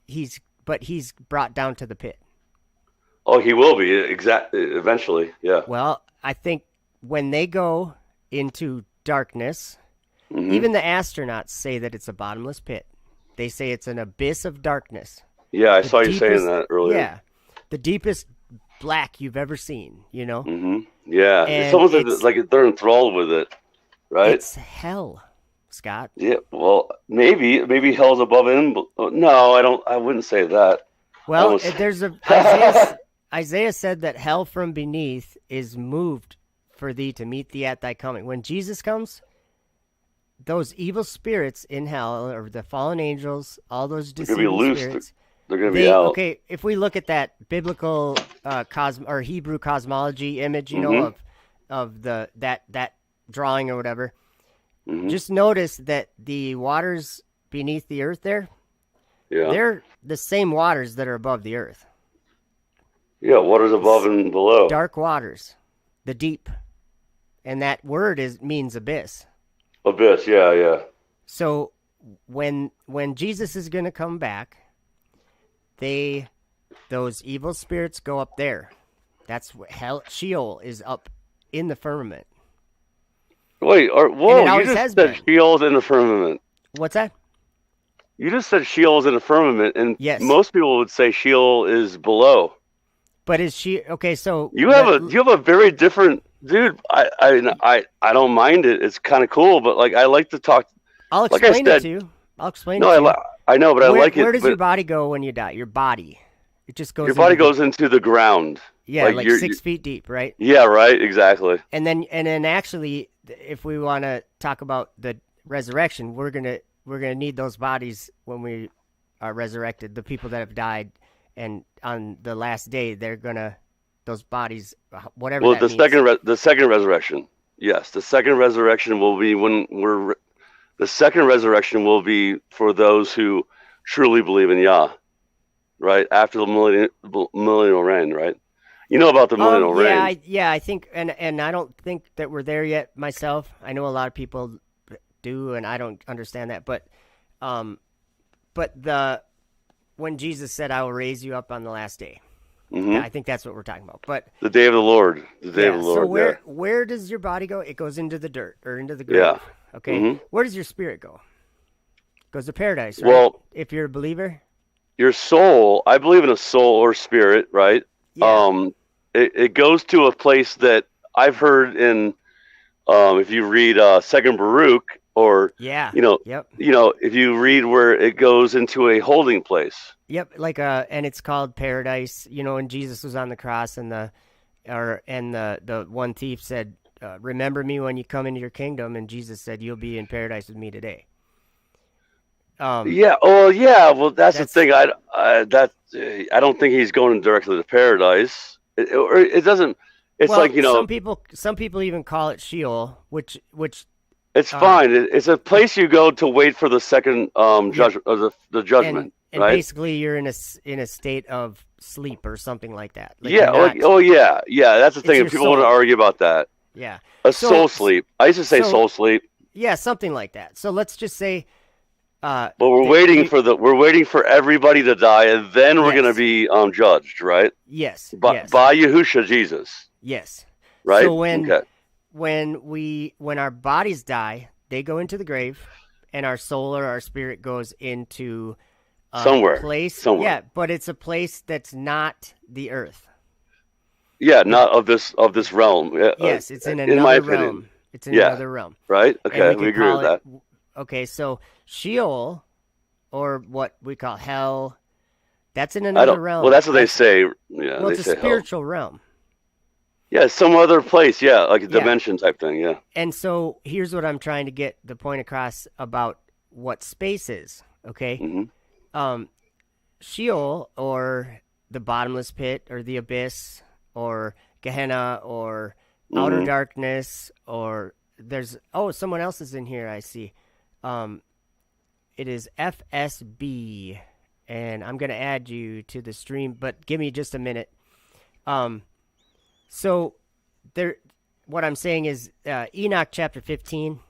he's brought down to the pit. Oh, he will be eventually. Yeah. Well, I think when they go into darkness, Hmm. even the astronauts say that it's a bottomless pit. They say it's an abyss of darkness. Yeah, I The saw you saying deepest, that earlier. yeah, the deepest black you've ever seen, Hmm. Yeah, it's And almost like they're enthralled with it, right? it's hell, Scott. Yeah. Well, maybe hell's above him. But, no, I don't. I wouldn't say that. I Well, almost. there's a Isaiah said that hell from beneath is moved for thee to meet thee at thy coming. When Jesus comes, those evil spirits in hell, or the fallen angels, all those They're gonna be deceiving loose. spirits, They're gonna be they out. okay. If we look at that biblical or Hebrew cosmology image, Hmm. of that drawing or whatever, Hmm. just notice that the waters beneath the earth Yeah. they're the same waters that are above the earth. Yeah. Waters above and below. Dark waters, the deep, and that word means abyss. Abyss. Yeah. Yeah. So when Jesus is going to come back, those evil spirits go up there. That's what hell. Sheol is up in the firmament, Wait. and Whoa! it You always just has said been. Sheol's in the firmament. What's that? You just said Sheol's in the firmament, and Yes, most people would say Sheol is below. but is she okay? So You have a very different dude. I don't mind it. It's kind of cool, but like I like to talk. I'll Like I explain it said, to you. I'll explain no, it to you. I know, but I like Where it. does your But body go when you die? Your body. It just goes your into body the goes into the ground. yeah, Like like 6 feet deep, right? yeah, right, exactly. And then actually, if we want to talk about the resurrection, we're gonna need those bodies when we are resurrected. The people that have died, and on the last day, those bodies, whatever Well, that means. the second resurrection. Yes, the second resurrection will be the second resurrection will be for those who truly believe in Yah, right? After the millennial reign, right? You know about the millennial Yeah, reign. I think, and I don't think that we're there yet myself. I know a lot of people do, and I don't understand that, but when Jesus said, "I will raise you up on the last day," Mm-hmm. I think that's what we're talking about. But The day of the Lord. The day of the so Lord. where does your body go? It goes into the dirt or into the grave. Yeah. Okay. Mm-hmm. Where does your spirit go? It goes to paradise, right? Well, if you're a believer. your soul, I believe in a soul or spirit, right? Yeah. It goes to a place that I've heard in, if you read Second Baruch, or Yeah. you know, Yep. if you read where it goes into a holding place. Yep. And it's called paradise. And Jesus was on the cross, and the one thief said, "Remember me when you come into your kingdom," and Jesus said, "You'll be in paradise with me today." Yeah. Oh, yeah. Well, that's the thing. I don't think he's going directly to paradise. It doesn't. It's well, like some people even call it Sheol, which it's fine. It's a place you go to wait for the second judgment, the judgment, and right? basically you're in a state of sleep or something like that. Like Yeah. Yeah. Yeah. That's the thing. your If people want to argue about that, yeah, soul sleep. I used to say soul sleep. Yeah, something like that. So let's just say. But we're waiting for everybody to die, and then we're going to be judged, right? Yes. By Yahushua Jesus. Yes. Right. So when our bodies die, they go into the grave, and our soul or our spirit goes into somewhere. Yeah, but it's a place that's not the earth. Yeah, not of this realm. Yes, it's in another realm. It's in another realm. Right. Okay, we agree with that. Okay, so Sheol, or what we call hell, that's in another realm. Well, that's what they say. Yeah, well, it's a spiritual realm. Yeah, some other place. Yeah, like a dimension type thing. Yeah. And so here's what I'm trying to get the point across about what space is. Okay. Mm-hmm. Sheol, or the bottomless pit, or the abyss, or Gehenna, or outer darkness, or there's someone else is in here. I see. It is FSB, and I'm gonna add you to the stream, but give me just a minute. So what I'm saying is, Enoch chapter 15,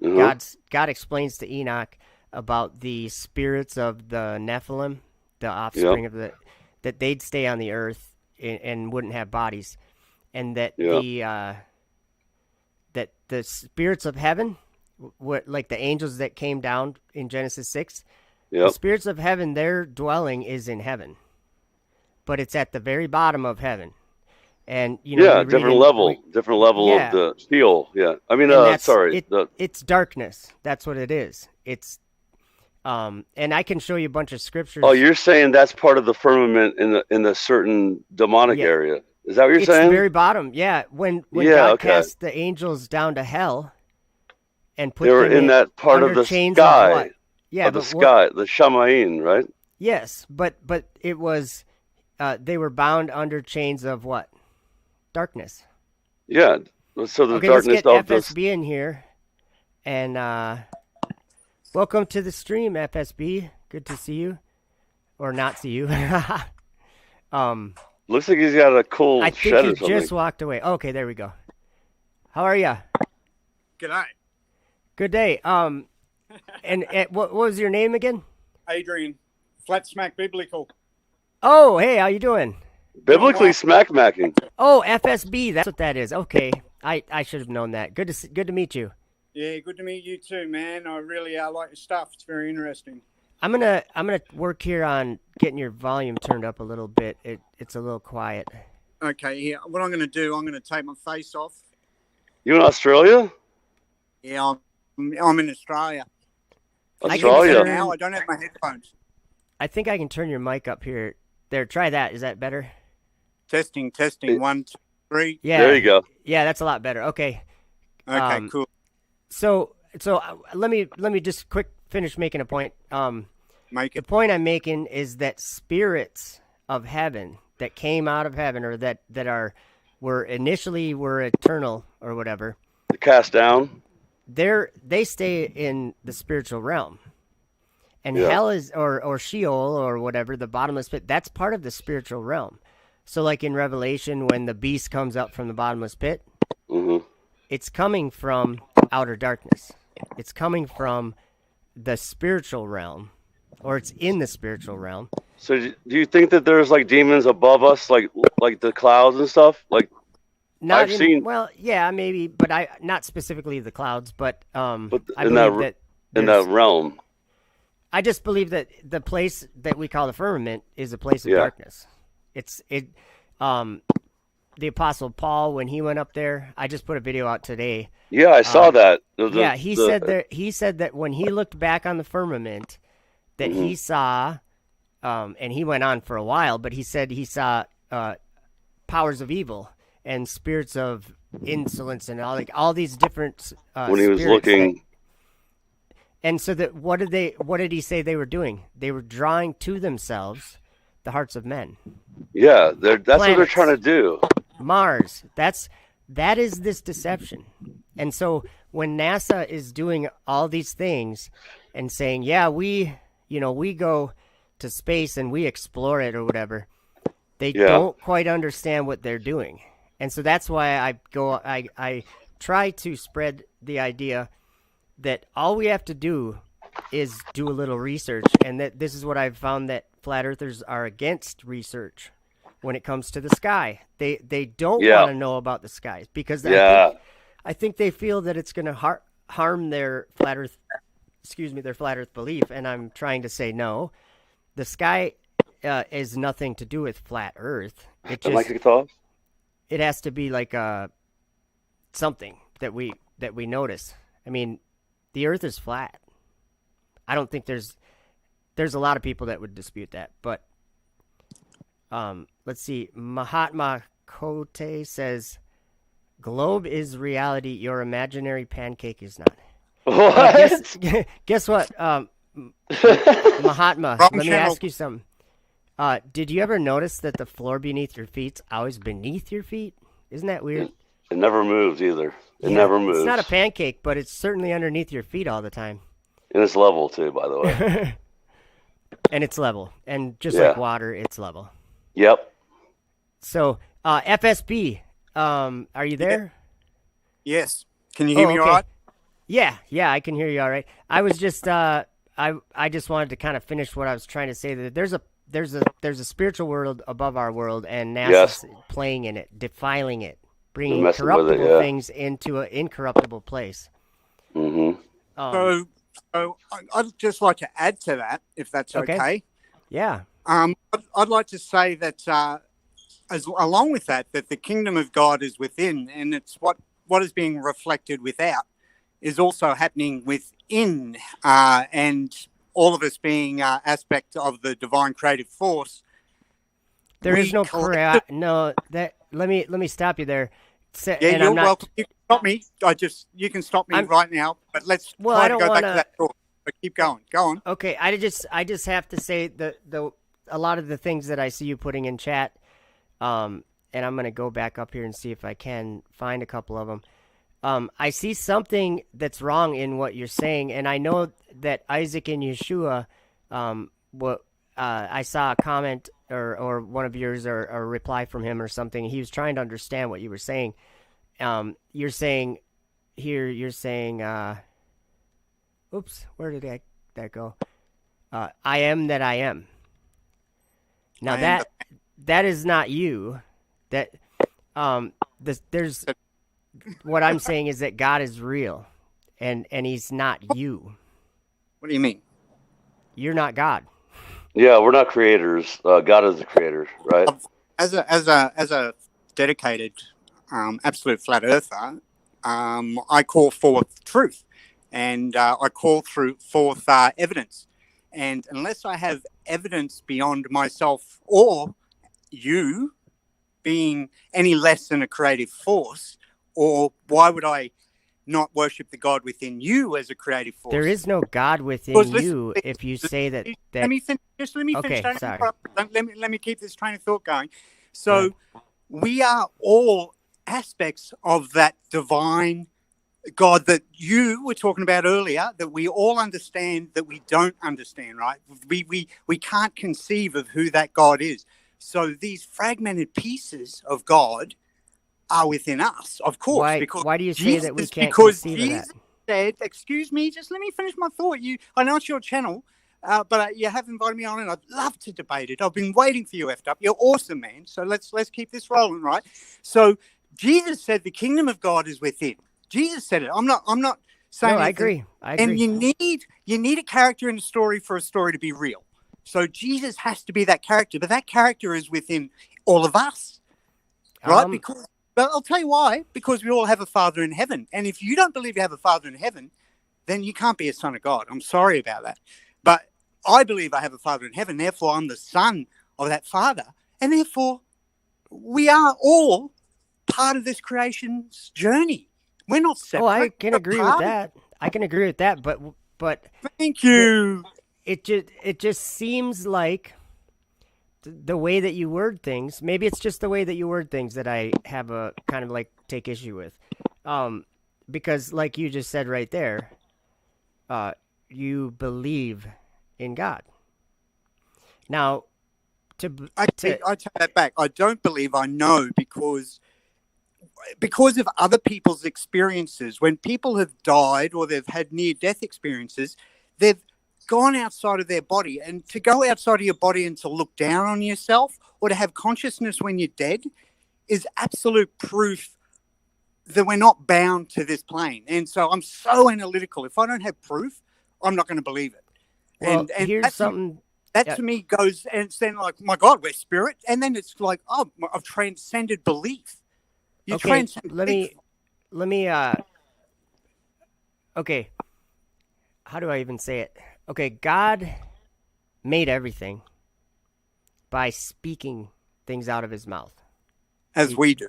God explains to Enoch about the spirits of the Nephilim, the offspring of that they'd stay on the earth and wouldn't have bodies, and that that the spirits of heaven, like the angels that came down in Genesis 6, the spirits of heaven, their dwelling is in heaven, but it's at the very bottom of heaven. And different level of the Sheol. Yeah, I mean, it's darkness. That's what it is. It's and I can show you a bunch of scriptures. Oh, you're saying that's part of the firmament in the certain demonic area. Is that what you're saying? It's the very bottom. Yeah, when God cast the angels down to hell and put them in that part of the sky. Yeah, the sky, the Shamayim, right? Yes, but it was they were bound under chains of what? Darkness. Yeah. So the let's darkness get FSB in here, and welcome to the stream, FSB. Good to see you, or not see you. Looks like he's got a cool shed or something. I think he just walked away. Okay, there we go. How are you? Good day. Good day. And what was your name again? Adrian, Flat Smack Biblical. Oh, hey, how you doing? Biblically smack-macking. Oh, FSB, that's what that is. Okay, I should have known that. Good to meet you. Yeah, good to meet you too, man. I really like your stuff. It's very interesting. I'm gonna work here on getting your volume turned up a little bit. It's a little quiet. Okay, yeah. What I'm gonna do, I'm gonna take my face off. You in Australia? Yeah, I'm in Australia. Australia. Now I don't have my headphones. I think I can turn your mic up here. There, try that. Is that better? Testing. 1, 2, 3. Yeah. There you go. Yeah, that's a lot better. Okay. Okay, cool. So let me just quick finish making a point. Make it. The point I'm making is that spirits of heaven that came out of heaven, or that were initially eternal or whatever, cast down. They stay in the spiritual realm. And hell is, or Sheol, or whatever, the bottomless pit, that's part of the spiritual realm. So like in Revelation, when the beast comes up from the bottomless pit, it's coming from outer darkness. It's coming from the spiritual realm, or it's in the spiritual realm. So do you think that there's like demons above us, like the clouds and stuff? Like Not I've in seen, well, yeah, maybe, but I not specifically the clouds, but but I believe that in that there's. realm, I just believe that the place that we call the firmament is a place of yeah, darkness. It. Um, the Apostle Paul, when he went up there, I just put a video out today. yeah, I saw that. Yeah, he said that when he looked back on the firmament, that mhm. he saw, and he went on for a while, but he said he saw powers of evil and spirits of insolence and all these different When he was spirits that. looking, And so that what did he say they were doing? They were drawing to themselves the hearts of men. yeah, that's what they're Planets. trying to do. Mars. That is this deception. And so when NASA is doing all these things and saying, "Yeah, we go to space and we explore it or whatever," they Yeah, don't quite understand what they're doing. And so that's why I try to spread the idea that all we have to do is do a little research, and that this is what I've found, that flat earthers are against research when it comes to the sky. They don't yeah, want to know about the skies because yeah, I think they feel that it's going to harm their flat earth belief, and I'm trying to say no. The sky is nothing to do with flat earth. the mic gets off. It has to be like something that we notice. I mean, the earth is flat. I don't think there's a lot of people that would dispute that, but let's see. Mahatma Kote says, "Globe is reality. Your imaginary pancake is not." What? Guess what? Mahatma, Wrong let me channel. ask you something. Did you ever notice that the floor beneath your feet's always beneath your feet? Isn't that weird? It never moves either. It Yeah, never moves. it's not a pancake, but it's certainly underneath your feet all the time. And it's level too, by the way. And it's level. And just Yeah. like water, it's level. Yep. So, FSB, are you there? Yes. Can you hear me all okay. right? Yeah, I can hear you all right. I was just, I just wanted to kind of finish what I was trying to say. That there's a spiritual world above our world, and NASA's Yes. playing in it, defiling it, bringing messing with it, corruptible yeah. things into an incorruptible place. Mm-hmm. So I'd just like to add to that, if that's okay. Yeah. I'd like to say that along with that the kingdom of God is within, and it's what is being reflected without is also happening within, and all of us being aspect of the divine creative force. There is no no. That let me stop you there. Yeah, and you're I'm not, welcome. You can stop me. You can stop me right now. But let's I try to don't go back wanna- to that thought. But keep going. Go on. Okay, I just have to say the a lot of the things that I see you putting in chat, and I'm gonna go back up here and see if I can find a couple of them. I see something that's wrong in what you're saying, and I know that Isaac and Yeshua, I saw a comment or one of yours or a reply from him or something. He was trying to understand what you were saying. You're saying here, oops, where did that go? I am that I am. Now that is not you. That there's what I'm saying is that God is real, and he's not you. What do you mean? You're not God. Yeah, we're not creators. God is the creator, right? As a dedicated absolute flat earther, I call forth truth, and I call forth evidence. And unless I have evidence beyond myself or you being any less than a creative force, or why would I not worship the God within you as a creative force? There is no God within you if you say that. Let me finish. Just let me finish. Okay, sorry. Let me keep this train of thought going. So we are all aspects of that divine God that you were talking about earlier, that we all understand, that we don't understand, right? We can't conceive of who that God is. So these fragmented pieces of God are within us, of course. Why do you say that we can't because conceive Jesus of that? said, excuse me, just let me finish my thought. I know it's your channel, But you have invited me on, and I'd love to debate it. I've been waiting for you, effed up. You're awesome, man. So let's keep this rolling, right? So Jesus said the kingdom of God is within. Jesus said it. I'm not saying. No, I anything. agree. And you need a character in a story for a story to be real. So Jesus has to be that character, but that character is within all of us, right? But I'll tell you why. Because we all have a Father in heaven, and if you don't believe you have a Father in heaven, then you can't be a son of God. I'm sorry about that, but I believe I have a Father in heaven. Therefore, I'm the son of that Father, and therefore, we are all part of this creation's journey. We're not separate. Oh, I can agree with that. I can agree with that, but thank you. It just seems like the way that you word things. Maybe it's just the way that you word things that I have a kind of like take issue with, because like you just said right there, you believe in God. Now, I take that back. I don't believe I know because of other people's experiences. When people have died or they've had near-death experiences, they've gone outside of their body. And to go outside of your body and to look down on yourself or to have consciousness when you're dead is absolute proof that we're not bound to this plane. And so I'm so analytical. If I don't have proof, I'm not going to believe it. Well, and here's something... That to me goes, and it's then like, my God, we're spirit. And then it's like, oh, I've transcended belief. Okay, let me, okay, how do I even say it? Okay, God made everything by speaking things out of his mouth. As we do.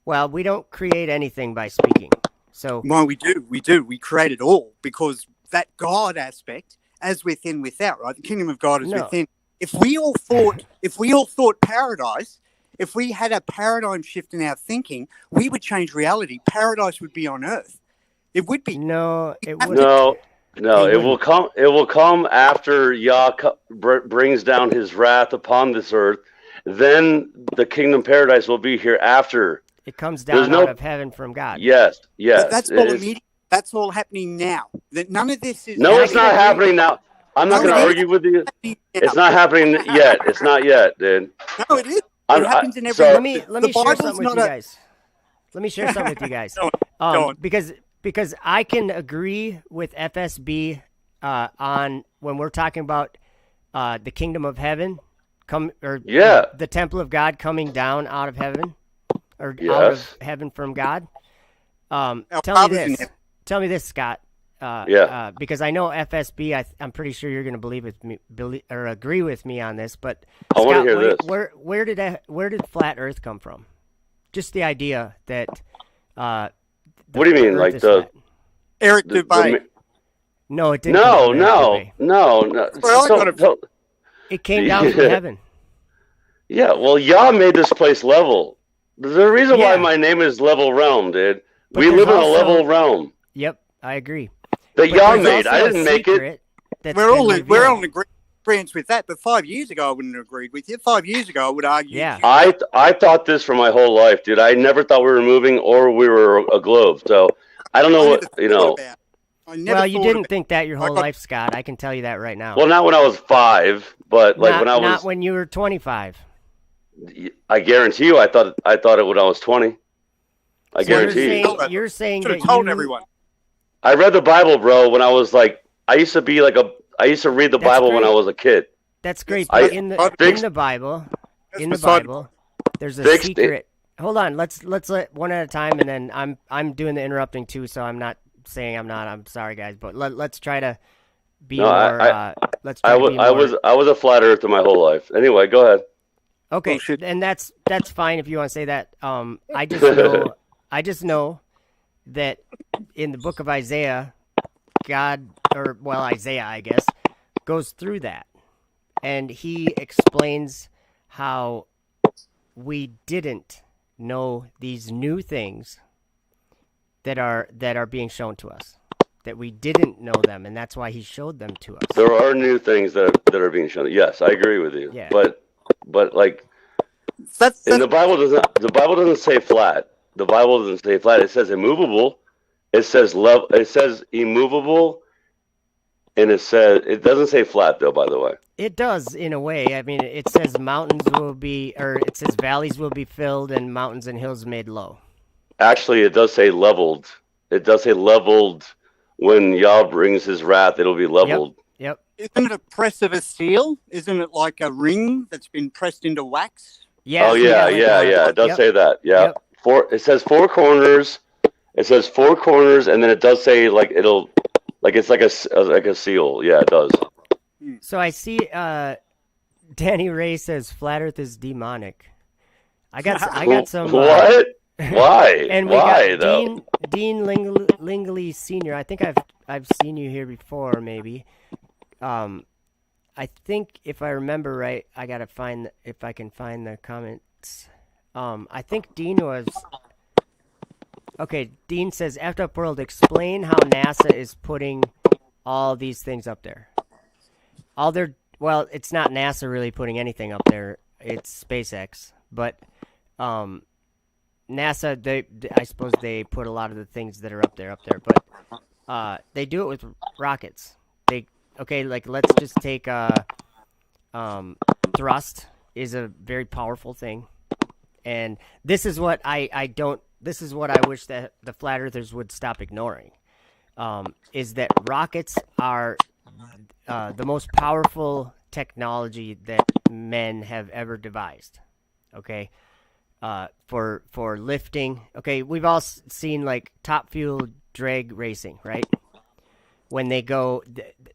Well, we don't create anything by speaking. So well, we do. We create it all because that God aspect, as within, without, right? The kingdom of God is within. If we all thought paradise, if we had a paradigm shift in our thinking, we would change reality. Paradise would be on earth. It would be. No, it wouldn't. No, it will come. It will come after Yah brings down his wrath upon this earth. Then the kingdom paradise will be here after. It comes down out of heaven from God. Yes. But that's all immediate. That's all happening now. That none of this is. No, it's not happening now. I'm not going to argue with you. It's not happening yet. It's not yet, dude. No, it is. It happens in every. So let me share something with you guys. Let me share something with you guys. Go on. Because I can agree with FSB on when we're talking about the kingdom of heaven, the temple of God coming down out of heaven, or out of heaven from God. Tell me this, Scott. Because I know FSB, I'm pretty sure you're going to agree with me on this. But I want to hear this. Where did flat Earth come from? Just the idea that. What do you mean, like the Eric Dubay? No, it didn't. No. It came down from heaven. Yeah, well, Yah made this place level. There's a reason why my name is Level Realm, dude. But we live in a level realm. Yep, I agree. That Yah made. I didn't make it. We're all in agreement with that. But 5 years ago, I wouldn't have agreed with you. 5 years ago, I would argue. Yeah. I thought this for my whole life, dude. I never thought we were moving or we were a globe. So I don't know Well, you didn't think that your whole life, Scott. I can tell you that right now. Well, not when I was 5, but like when I was. Not when you were 25. I guarantee you, I thought it when I was 20. I guarantee you. You're saying that told everyone. I read the Bible, bro, when I was like, I used to read the Bible when I was a kid. That's great. But in the Bible, there's a secret. Hold on, let's let one at a time, and then I'm doing the interrupting too, so I'm not saying I'm not. I'm sorry, guys, but let's try to be more. I was a flat earther my whole life. Anyway, go ahead. Okay, and that's fine if you want to say that. I just know that in the book of Isaiah, Isaiah, I guess, goes through that, and he explains how we didn't know these new things that are being shown to us, that we didn't know them, and that's why he showed them to us. There are new things that are being shown. Yes, I agree with you. Yeah. But like, and the Bible doesn't say flat. The Bible doesn't say flat. It says immovable. It says love. It says immovable and it doesn't say flat though, by the way. It does in a way. I mean, it says mountains will be, or it says valleys will be filled and mountains and hills made low. Actually, it does say leveled. It does say leveled. When Yah brings his wrath, it'll be leveled. Yep. Isn't it a press of a seal? Isn't it like a ring that's been pressed into wax? Yeah. Oh yeah. It does say that. Yeah. Yep. It says four corners. It says four corners, and then it does say like it's like a seal. Yeah, it does. So I see. Danny Ray says flat Earth is demonic. I got some. What? Why? And we Why got though? Dean Lingley Senior. I think I've seen you here before, maybe. I think if I remember right, I gotta find if I can find the comments. I think Dean was. Okay, Dean says, After World, explain how NASA is putting all these things up there. Well, it's not NASA really putting anything up there. It's SpaceX. But NASA, I suppose they put a lot of the things that are up there. But they do it with rockets. Let's just take thrust is a very powerful thing. And this is what this is what I wish that the flat earthers would stop ignoring, is that rockets are the most powerful technology that men have ever devised. Okay, for lifting. Okay, we've all seen like top fuel drag racing, right? When they go,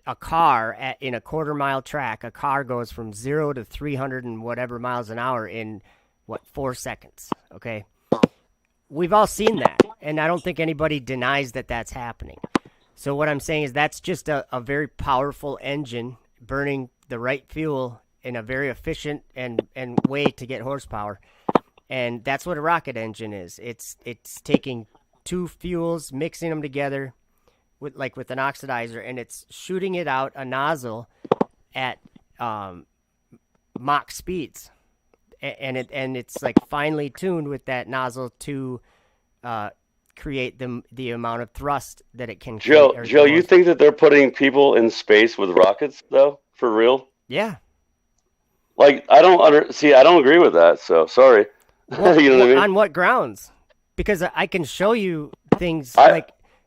a car in a quarter-mile track, a car goes from 0 to 300 and whatever miles an hour in 4 seconds. Okay. We've all seen that, and I don't think anybody denies that that's happening. So what I'm saying is that's just a very powerful engine burning the right fuel in a very efficient and way to get horsepower. And that's what a rocket engine is. It's taking two fuels, mixing them together with an oxidizer, and it's shooting it out a nozzle at Mach speeds. And it's like finely tuned with that nozzle to create the amount of thrust that it can. Joe, you think that they're putting people in space with rockets though, for real? Yeah. Like I don't agree with that. So sorry. Well, you know what I mean? On what grounds? Because I can show you things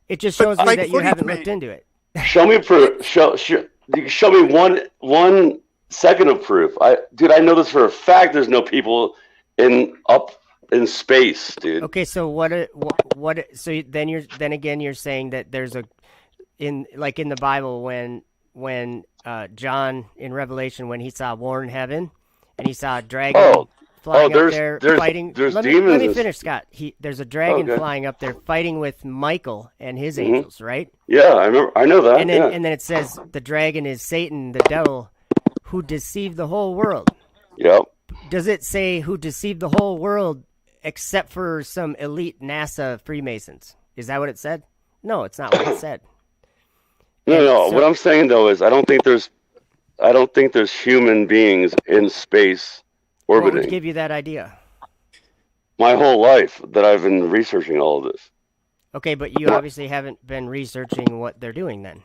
it just shows me that you haven't looked into it. Show me proof. Show me one second of proof. I know this for a fact. There's no people up in space, dude. Okay, so what? So then you're saying that there's in the Bible when John in Revelation, when he saw war in heaven and he saw a dragon flying up there fighting. Let me finish, Scott. There's a dragon flying up there fighting with Michael and his angels, right? Yeah, I remember. I know that. And then it says the dragon is Satan, the devil, who deceived the whole world. Yep. Does it say who deceived the whole world except for some elite NASA Freemasons? Is that what it said? No, it's not what it said. No. What I'm saying though is I don't think there's human beings in space orbiting. What would give you that idea? My whole life that I've been researching all of this. Okay, but you obviously haven't been researching what they're doing then.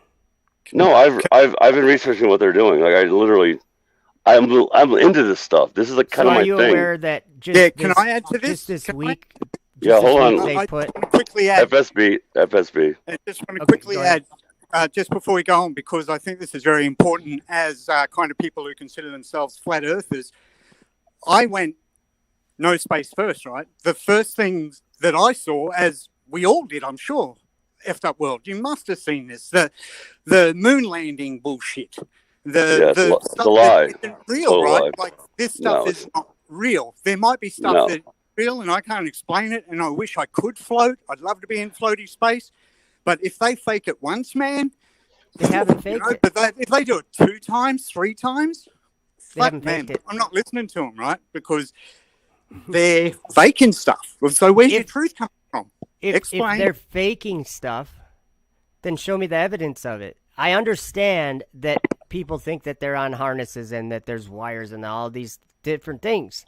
No, I've been researching what they're doing. Like I'm into this stuff. This is like kind of my thing. Are you aware that can I add to this? Just this week? Hold on. I quickly add. FSB. I just want to quickly add, just before we go on, because I think this is very important as kind of people who consider themselves flat earthers. I went no space first, right? The first thing that I saw, as we all did, I'm sure, effed up world. You must have seen this. The moon landing bullshit. The stuff lie. That isn't real, right? Lie. Like this stuff is not real. There might be stuff that's real, and I can't explain it. And I wish I could float. I'd love to be in floaty space. But if they fake it once, man, they haven't faked it. But if they do it 2 times, 3 times, man, I'm not listening to them, right? Because they're faking stuff. So where's your truth coming from? If they're faking stuff, then show me the evidence of it. I understand that people think that they're on harnesses and that there's wires and all these different things.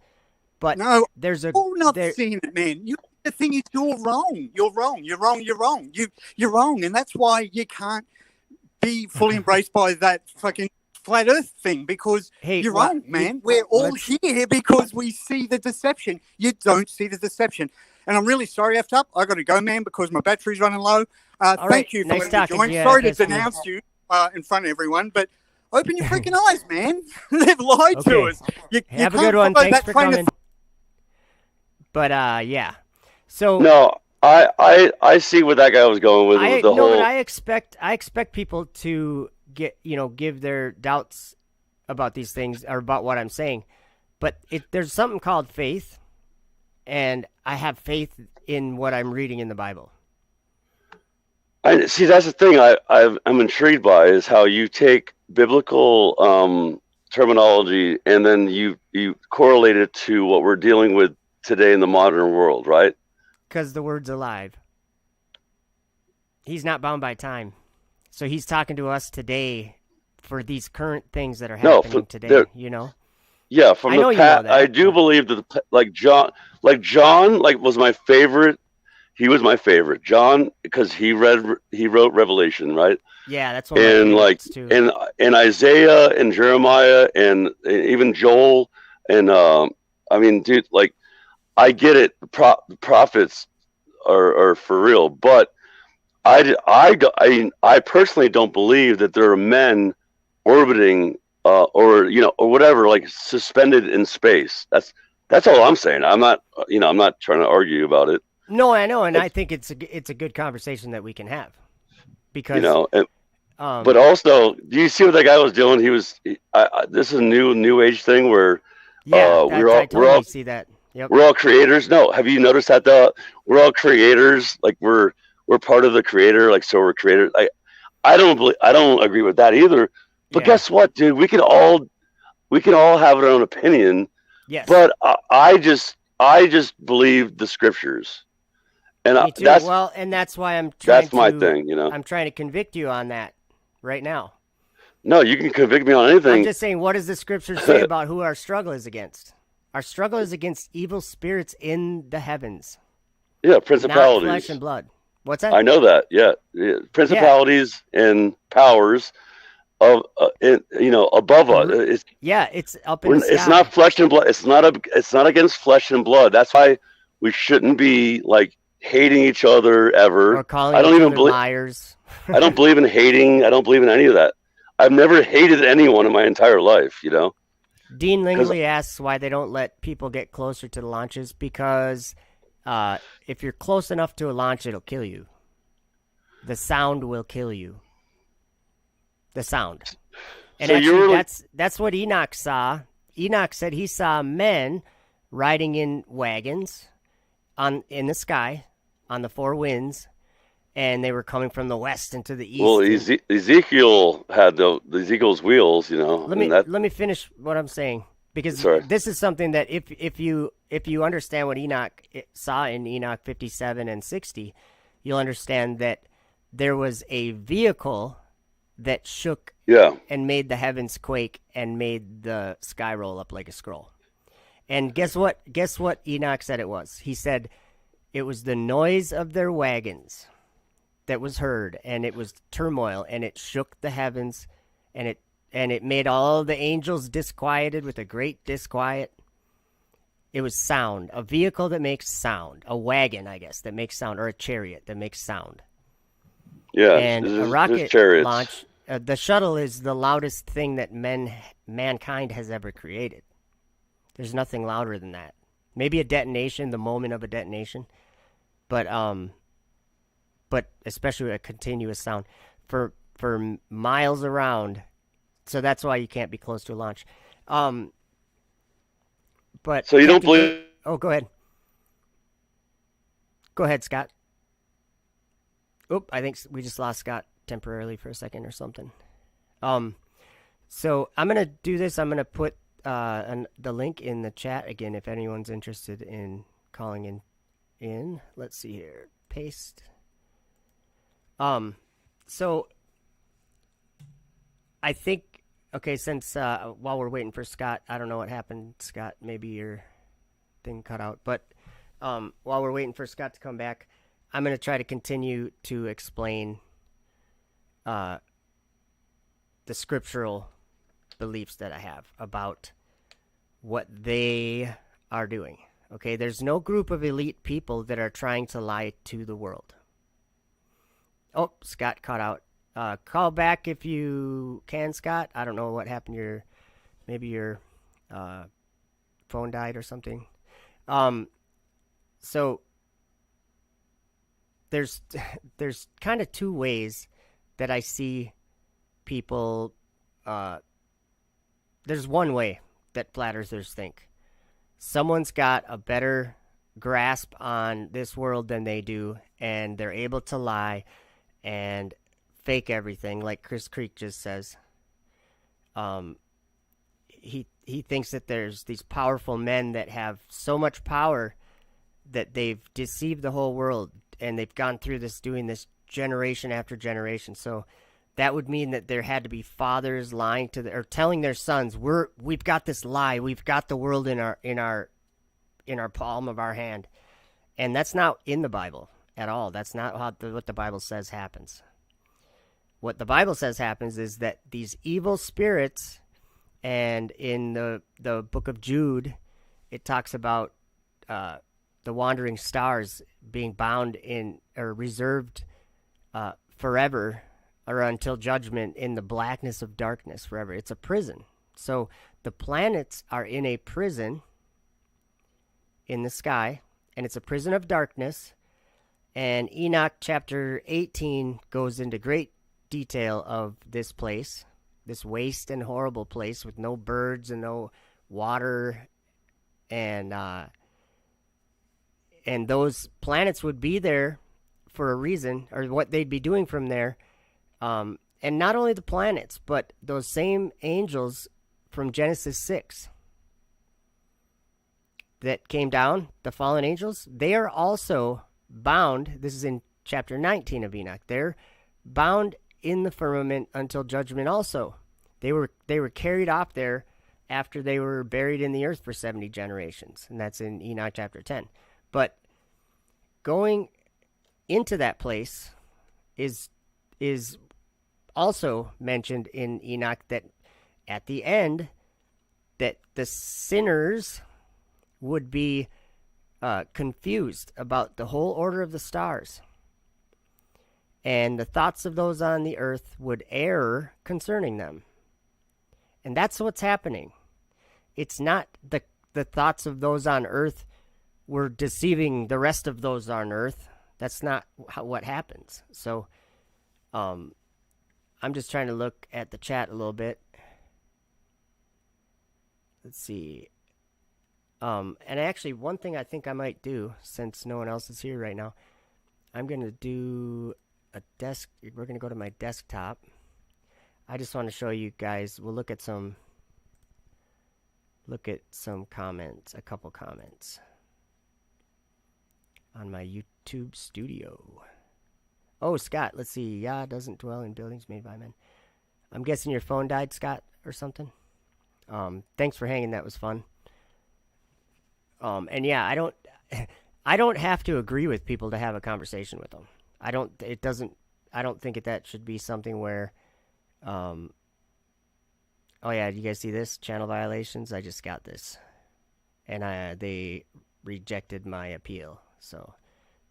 But no, there's you're not seeing it, man. The thing is, you're wrong. You're wrong. You're wrong. You're wrong. You're wrong. And that's why you can't be fully embraced by that fucking flat Earth thing, because you're wrong, man. We're all here because we see the deception. You don't see the deception. And I'm really sorry, F up. I got to go, man, because my battery's running low. Thank you for letting me join. Sorry to denounce you in front of everyone, but open your freaking eyes, man. They've lied to us. You have a good one. Thanks for coming. But yeah. So no, I see what that guy was going with. But I expect people to give their doubts about these things or about what I'm saying. But there's something called faith, and I have faith in what I'm reading in the Bible. I see. That's the thing I'm intrigued by is how you take biblical terminology and then you correlate it to what we're dealing with today in the modern world, right? Because the word's alive. He's not bound by time. So he's talking to us today for these current things that are happening today, Yeah, from the past, I do believe that John was my favorite. He was my favorite. John, because he wrote Revelation, right? Yeah, that's one of my favorites too. And Isaiah and Jeremiah and even Joel and I mean, dude, I get it. The prophets are for real, but I personally don't believe that there are men orbiting or whatever, suspended in space. That's all I'm saying. I'm not trying to argue about it. No, I know, and I think it's a good conversation that we can have because but also, do you see what that guy was doing? This is a new age thing where I totally see that. Yep. We're all creators. No, have you noticed that though? We're all creators. We're part of the creator. So we're creators. I don't agree with that either. But guess what, dude? We can all have our own opinion. Yes. But I just believe the scriptures. And me too. And that's why I'm trying. That's my thing. I'm trying to convict you on that right now. No, you can convict me on anything. I'm just saying, what does the scripture say about who our struggle is against? Our struggle is against evil spirits in the heavens. Yeah, principalities. Not flesh and blood. What's that? I know that. Yeah. Principalities and powers of above us. It's up in the sky. It's not flesh and blood. It's not against flesh and blood. That's why we shouldn't be hating each other ever. Or calling each other liars. I don't believe in hating. I don't believe in any of that. I've never hated anyone in my entire life. Dean Lingley asks why they don't let people get closer to the launches because if you're close enough to a launch, it'll kill you. The sound will kill you. The sound. And so actually, that's what Enoch saw. Enoch said he saw men riding in wagons in the sky on the four winds, and they were coming from the west into the east. Well, Ezekiel had Ezekiel's wheels, Let me finish what I'm saying, because this is something that if you understand what Enoch saw in Enoch 57 and 60, you'll understand that there was a vehicle that shook and made the heavens quake and made the sky roll up like a scroll. And guess what? Guess what Enoch said it was? He said it was the noise of their wagons that was heard, and it was turmoil, and it shook the heavens, and it made all the angels disquieted with a great disquiet. It was sound, a vehicle that makes sound, a wagon, I guess, that makes sound, or a chariot that makes sound. Yeah, and a rocket launch. The shuttle is the loudest thing that mankind has ever created. There's nothing louder than that. Maybe a detonation, the moment of a detonation, but especially a continuous sound for miles around. So that's why you can't be close to a launch. But so you don't believe? Oh, go ahead. Go ahead, Scott. Oop, I think we just lost Scott temporarily for a second or something. So I'm gonna do this. I'm gonna put the link in the chat again if anyone's interested in calling in. Let's see here. Paste. So I think, okay, since while we're waiting for Scott, I don't know what happened, Scott, maybe your thing cut out, but while we're waiting for Scott to come back, I'm going to try to continue to explain the scriptural beliefs that I have about what they are doing. Okay, there's no group of elite people that are trying to lie to the world. Oh, Scott cut out. Call back if you can, Scott. I don't know what happened. Maybe your phone died or something. So there's kind of two ways that I see people. There's one way that flat earthers think. Someone's got a better grasp on this world than they do, and they're able to lie and fake everything, like Chris Creek just says. He thinks that there's these powerful men that have so much power that they've deceived the whole world, and they've gone through this, doing this generation after generation. So that would mean that there had to be fathers lying to or telling their sons, we've got this lie, we've got the world in our palm of our hand. And that's not in the Bible at all. That's not what the Bible says happens. What the Bible says happens is that these evil spirits, and in the book of Jude, it talks about the wandering stars being bound in or reserved forever, or until judgment, in the blackness of darkness forever. It's a prison. So the planets are in a prison in the sky, and it's a prison of darkness. And Enoch chapter 18 goes into great detail of this place, this waste and horrible place with no birds and no water, and those planets would be there for a reason, or what they'd be doing from there. And not only the planets, but those same angels from Genesis 6 that came down, the fallen angels, they are also bound. This is in chapter 19 of Enoch. They're bound in the firmament until judgment also. They were carried off there after they were buried in the earth for 70 generations. And that's in Enoch chapter 10. But going into that place is also mentioned in Enoch, that at the end, that the sinners would be confused about the whole order of the stars, and the thoughts of those on the earth would err concerning them. And that's what's happening. It's not the thoughts of those on earth were deceiving the rest of those on earth. That's not what happens. So I'm just trying to look at the chat a little bit. Let's see. And actually, one thing I think I might do, since no one else is here right now, I'm going to do we're going to go to my desktop. I just want to show you guys, we'll look at some comments, a couple comments on my YouTube studio. Oh, Scott, let's see. Yah doesn't dwell in buildings made by men. I'm guessing your phone died, Scott, or something. Thanks for hanging. That was fun. And yeah, I don't have to agree with people to have a conversation with them. I don't think that should be something where, oh yeah, do you guys see this? Channel violations. I just got this, and they rejected my appeal. So,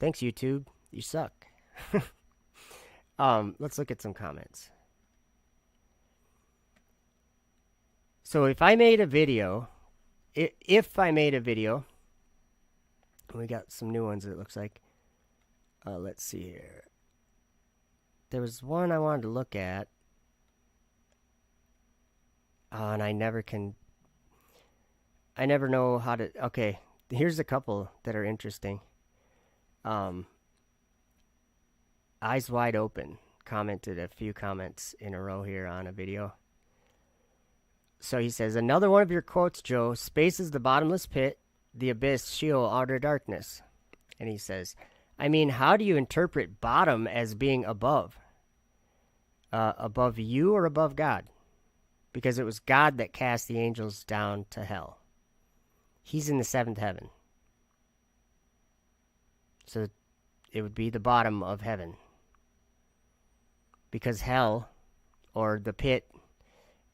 thanks YouTube. You suck. Let's look at some comments. So if I made a video, we got some new ones, it looks like. Let's see here. There was one I wanted to look at. And I never know how to, okay, here's a couple that are interesting. Eyes Wide Open commented a few comments in a row here on a video. So he says, another one of your quotes, Joe. Space is the bottomless pit, the abyss, Sheol, outer darkness. And he says, I mean, how do you interpret bottom as being above? Above you or above God? Because it was God that cast the angels down to hell. He's in the seventh heaven. So it would be the bottom of heaven. Because hell, or the pit,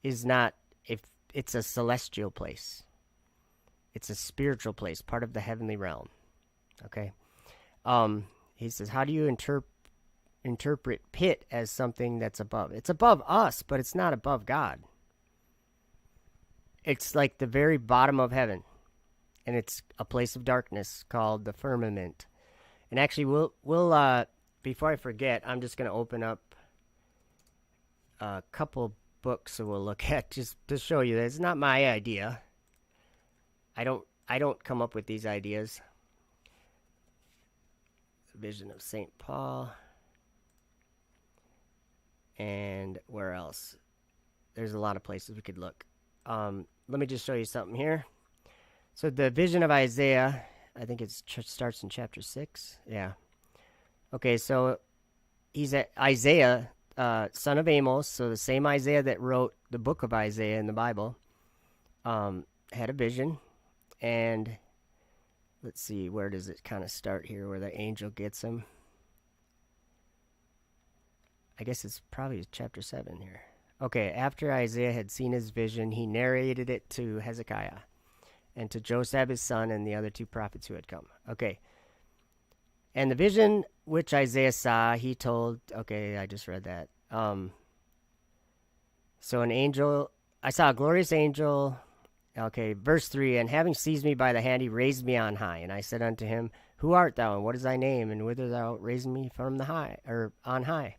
is not, if it's a celestial place. It's a spiritual place, part of the heavenly realm. Okay. He says, how do you interpret pit as something that's above? It's above us, but it's not above God. It's like the very bottom of heaven, and it's a place of darkness called the firmament. And actually, we'll before I forget, I'm just going to open up a couple books that we'll look at just to show you that it's not my idea. I don't come up with these ideas. Vision of St. Paul. And where else? There's a lot of places we could look. Let me just show you something here. So the vision of Isaiah, I think it starts in chapter 6. Yeah. Okay, so he's at Isaiah, son of Amos, so the same Isaiah that wrote the book of Isaiah in the Bible, had a vision. And let's see, where does it kind of start here, where the angel gets him? I guess it's probably chapter 7 here. Okay, after Isaiah had seen his vision, he narrated it to Hezekiah and to Joseph his son and the other 2 prophets who had come. Okay. And the vision which Isaiah saw, he told, okay, I just read that. So an angel, I saw a glorious angel. Okay, verse 3, and having seized me by the hand, he raised me on high. And I said unto him, who art thou, and what is thy name, and whither thou raised me from the high, or on high?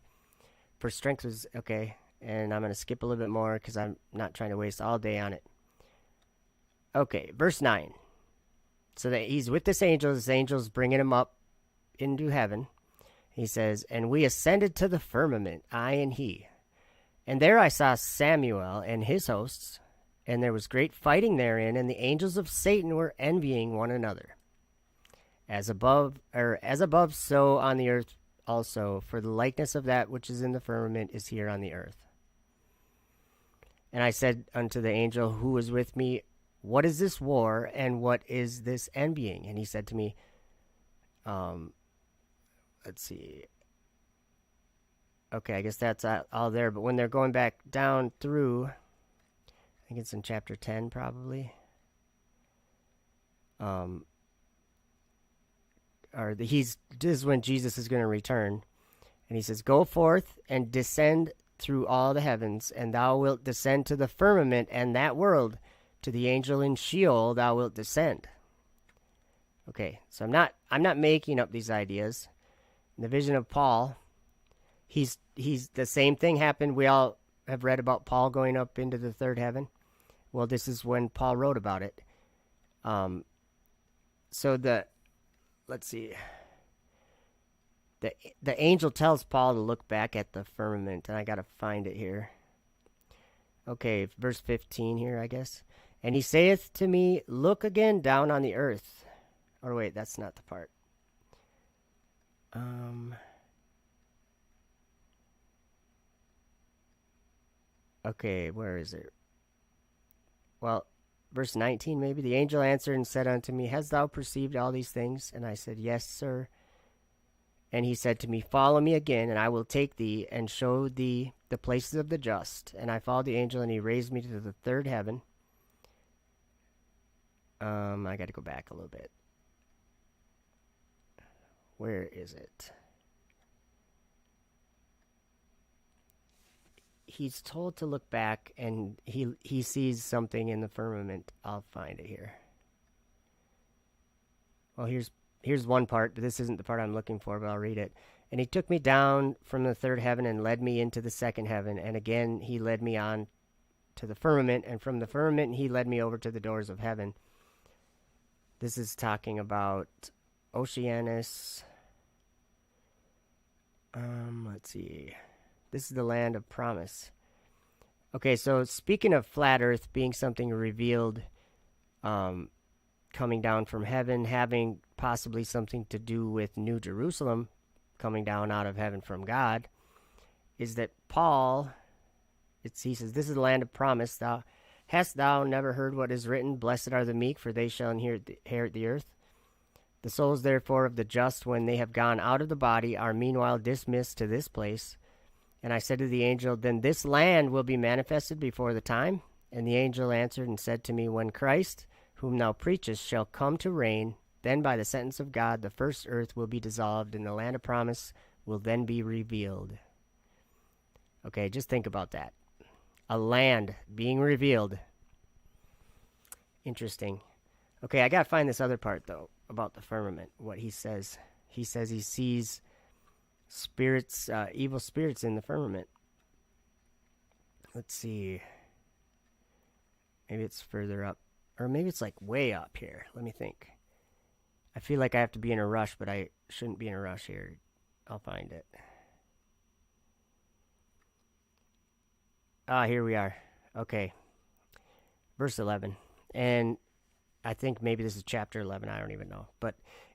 For strength was, okay, and I'm going to skip a little bit more because I'm not trying to waste all day on it. Okay, verse 9. So that he's with this angel's bringing him up into heaven. He says, and we ascended to the firmament, I and he. And there I saw Samuel and his hosts, and there was great fighting therein, and the angels of Satan were envying one another. As above, so on the earth also, for the likeness of that which is in the firmament is here on the earth. And I said unto the angel who was with me, what is this war, and what is this envying? And he said to me, let's see. Okay, I guess that's all there. But when they're going back down through, I think it's in chapter 10 probably. This is when Jesus is going to return. And he says, go forth and descend through all the heavens, and thou wilt descend to the firmament and that world. To the angel in Sheol thou wilt descend. Okay, so I'm not making up these ideas. In the vision of Paul, he's the same thing happened. We all have read about Paul going up into the third heaven. Well, this is when Paul wrote about it. Let's see. The angel tells Paul to look back at the firmament, and I got to find it here. Okay, verse 15 here, I guess. And he saith to me, look again down on the earth. Or wait, that's not the part. Okay, where is it? Well, verse 19 maybe. The angel answered and said unto me, hast thou perceived all these things? And I said, yes, sir. And he said to me, follow me again, and I will take thee and show thee the places of the just. And I followed the angel, and he raised me to the third heaven. I got to go back a little bit. Where is it? He's told to look back, and he sees something in the firmament. I'll find it here. Well, here's one part, but this isn't the part I'm looking for, but I'll read it. And he took me down from the third heaven and led me into the second heaven. And again, he led me on to the firmament, and from the firmament, he led me over to the doors of heaven. This is talking about Oceanus. Let's see. This is the land of promise. Okay, so speaking of flat earth being something revealed, coming down from heaven, having possibly something to do with New Jerusalem coming down out of heaven from God, is that Paul, he says, this is the land of promise. Hast thou never heard what is written? Blessed are the meek, for they shall inherit the earth. The souls, therefore, of the just, when they have gone out of the body, are meanwhile dismissed to this place. And I said to the angel, then this land will be manifested before the time. And the angel answered and said to me, when Christ, whom thou preachest, shall come to reign, then by the sentence of God the first earth will be dissolved, and the land of promise will then be revealed. Okay, just think about that. A land being revealed. Interesting. Okay, I gotta find this other part, though, about the firmament, what he says. He says he sees spirits, evil spirits in the firmament. Let's see. Maybe it's further up. Or maybe it's like way up here. Let me think. I feel like I have to be in a rush, but I shouldn't be in a rush here. I'll find it. Here we are. Okay. Verse 11. And I think maybe this is chapter 11. I don't even know.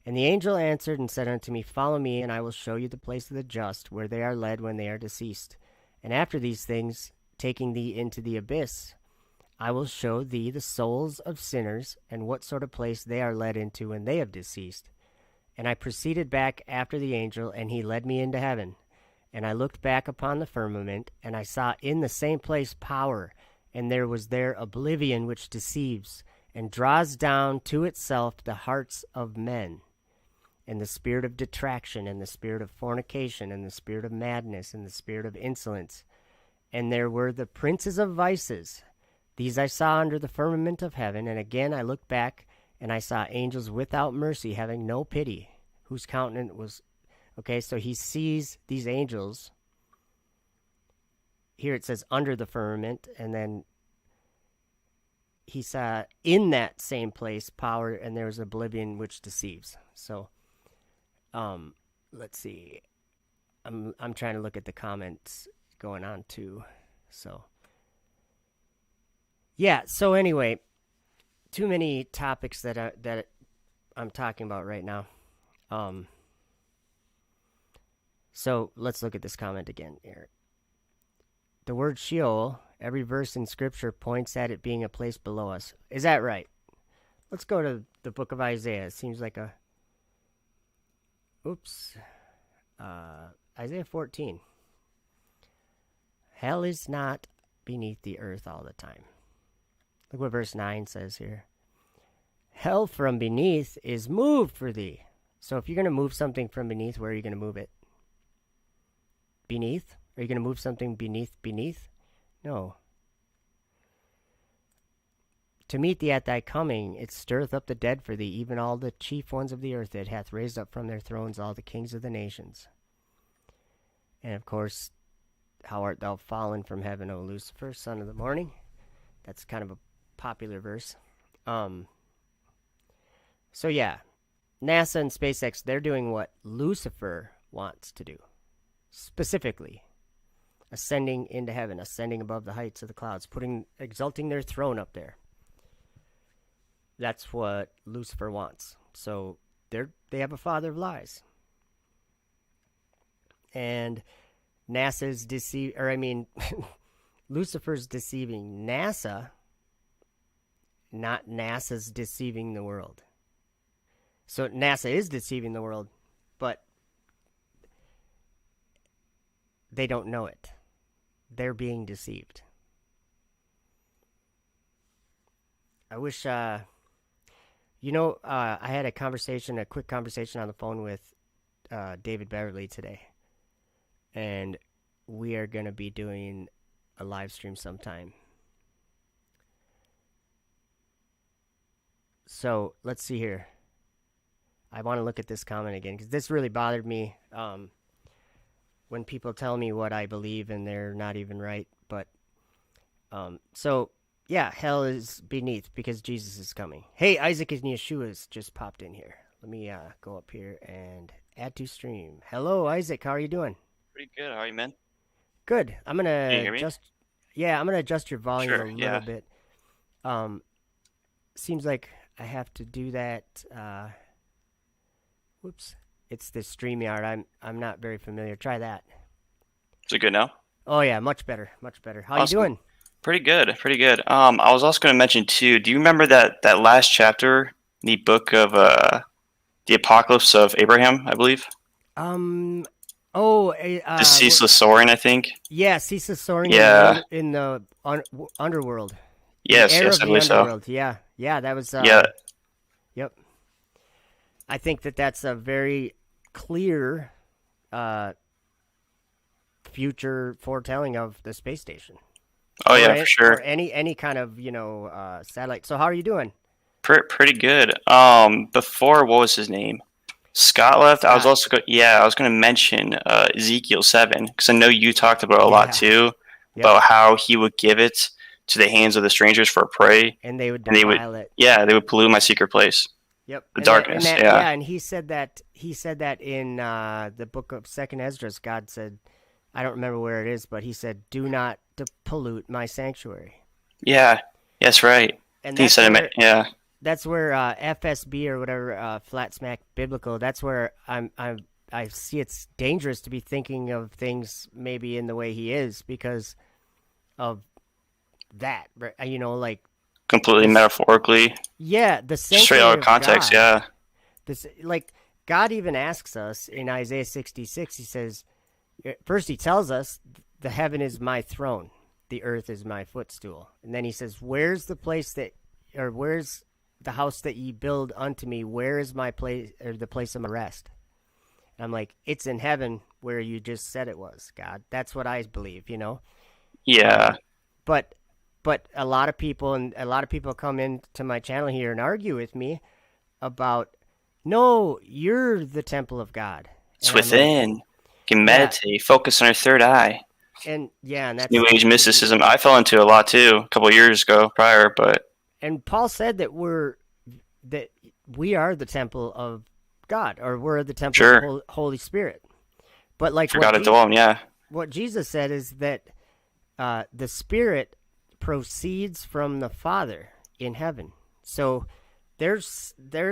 And the angel answered and said unto me, follow me, and I will show you the place of the just, where they are led when they are deceased. And after these things, taking thee into the abyss, I will show thee the souls of sinners, and what sort of place they are led into when they have deceased. And I proceeded back after the angel, and he led me into heaven. And I looked back upon the firmament, and I saw in the same place power, and there was there oblivion which deceives, and draws down to itself the hearts of men, and the spirit of detraction, and the spirit of fornication, and the spirit of madness, and the spirit of insolence. And there were the princes of vices. These I saw under the firmament of heaven, and again I looked back, and I saw angels without mercy, having no pity, whose countenance was... Okay, so he sees these angels. Here it says under the firmament, and then he saw in that same place power, and there was oblivion which deceives. So, let's see. I'm trying to look at the comments going on too. So, yeah. So anyway, too many topics that I'm talking about right now. So let's look at this comment again here. The word Sheol, every verse in Scripture points at it being a place below us. Is that right? Let's go to the book of Isaiah. It seems like a... Oops. Isaiah 14. Hell is not beneath the earth all the time. Look what verse 9 says here. Hell from beneath is moved for thee. So if you're going to move something from beneath, where are you going to move it? Beneath? Are you going to move something beneath? No. To meet thee at thy coming, it stirreth up the dead for thee, even all the chief ones of the earth. It hath raised up from their thrones all the kings of the nations. And of course, how art thou fallen from heaven, O Lucifer, son of the morning? That's kind of a popular verse. So yeah, NASA and SpaceX, they're doing what Lucifer wants to do. Specifically, ascending into heaven, ascending above the heights of the clouds, exalting their throne up there. That's what Lucifer wants. So they have a father of lies. And NASA's Lucifer's deceiving NASA, not NASA's deceiving the world. So NASA is deceiving the world, but they don't know it. They're being deceived. I wish, I had a quick conversation on the phone with David Beverly today. And we are going to be doing a live stream sometime. So, let's see here. I want to look at this comment again, because this really bothered me. When people tell me what I believe and they're not even right. But, so, yeah, hell is beneath because Jesus is coming. Hey, Isaac and Yeshua's just popped in here. Let me go up here and add to stream. Hello, Isaac. How are you doing? Pretty good. How are you, man? Good. I'm going to adjust your volume Sure, a little bit. Seems like I have to do that. Whoops. It's the StreamYard. I'm not very familiar. Try that. Is it good now? Oh yeah, much better, much better. How Awesome. you doing? Pretty good, pretty good. I was also going to mention too. Do you remember that last chapter in the book of the Apocalypse of Abraham? I believe. Oh, The ceaseless soaring, I think. yeah, ceaseless soaring Yeah. in the underworld. In the Yes, air yes, of I the believe so. underworld. Yeah, yeah, that was. Yeah, Yep. I think that's a very clear future foretelling of the space station, oh yeah, for or sure. any kind of satellite. So how are you doing, Pretty good. Before, what was his name? Scott left. I was Scott? also I was going to mention Ezekiel 7 because I know you talked about it a lot Yeah. too, Yep. about how he would give it to the hands of the strangers for a prey, And they would and they would defile it. they would pollute my secret place, Yep. the And darkness. yeah, and he said that in the book of Second Esdras. God said, I don't remember where it is, but he said, "Do not pollute my sanctuary." Yeah. Yes, right. I And think he said it. Yeah. that's where FSB or whatever, Flat Smack Biblical. That's where I see it's dangerous to be thinking of things maybe in the way he is because of that. Like Completely this, metaphorically, yeah, the straight sanctuary out of of context. God. Yeah. This like God even asks us in Isaiah 66. He says, first he tells us, "The heaven is my throne, the earth is my footstool," and then he says, "Where's the place where's the house that ye build unto me? Where is my place, or the place of my rest?" And I'm like, "It's in heaven where you just said it was, God." That's what I believe, Yeah. But a lot of people come into my channel here and argue with me about, no, you're the temple of God. It's And I'm like, within. You can yeah, meditate, focus on your third eye. and New Age mysticism. I fell into a lot too a couple of years ago prior, but and Paul said that we are the temple of God, or we're the temple of sure. the Holy Spirit. But like Forgot to dwell on, yeah. what Jesus said is that the Spirit proceeds from the Father in heaven. So they're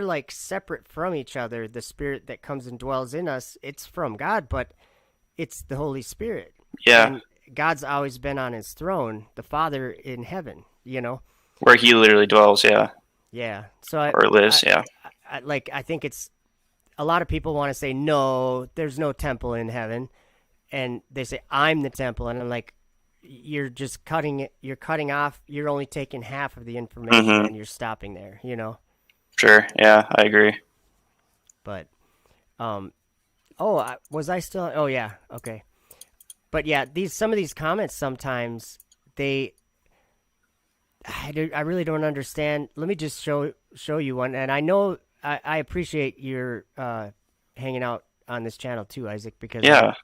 like separate from each other. The Spirit that comes and dwells in us, it's from God, but it's the Holy Spirit. Yeah. And God's always been on his throne, the Father in heaven, Where he literally dwells, yeah. Yeah. So or lives, yeah. I think it's a lot of people want to say, no, there's no temple in heaven. And they say, I'm the temple. And I'm like, you're just you're cutting off, you're only taking half of the information and you're stopping there, Sure, yeah, I agree. But, was I still, oh yeah, okay. But yeah, some of these comments sometimes, I really don't understand. Let me just show you one. And I know I appreciate your hanging out on this channel too, Isaac, because yeah.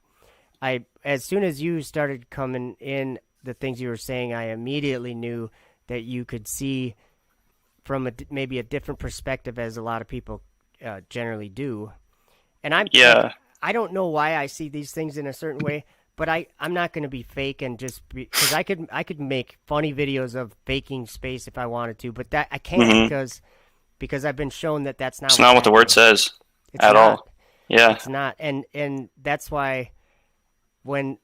I as soon as you started coming in, the things you were saying, I immediately knew that you could see from maybe a different perspective, as a lot of people generally do. And I don't know why I see these things in a certain way, but I'm not going to be fake and just because I could make funny videos of faking space if I wanted to, but that I can't because I've been shown that that's not. It's not what the word says at all. Yeah, it's not, and that's why when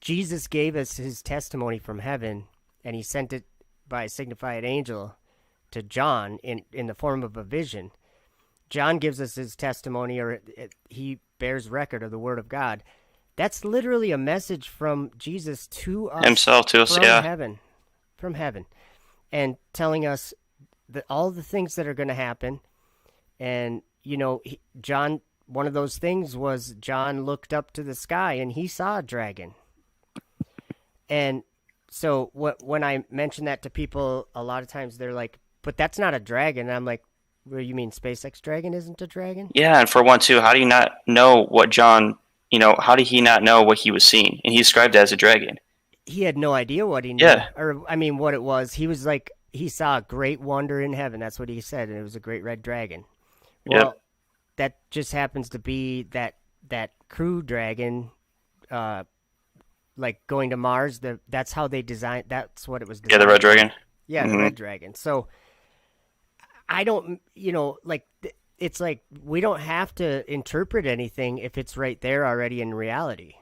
Jesus gave us his testimony from heaven, and he sent it by a signified angel to John in the form of a vision. John gives us his testimony, or he bears record of the word of God. That's literally a message from Jesus to us, himself to us, from heaven, and telling us that all the things that are going to happen. And John, one of those things was John looked up to the sky and he saw a dragon. And so when I mention that to people, a lot of times they're like, "But that's not a dragon." And I'm like, "Well, you mean SpaceX Dragon isn't a dragon?" Yeah, and for one too, how do you not know what John? How did he not know what he was seeing? And he described it as a dragon. He had no idea what he knew. Yeah. Or, I mean, what it was. He was like, he saw a great wonder in heaven. That's what he said. And it was a great red dragon. Well, that just happens to be that crew dragon, like going to Mars. That's how they designed. That's what it was designed. Yeah, the red dragon. Yeah, the red dragon. So I don't, it's like we don't have to interpret anything if it's right there already in reality.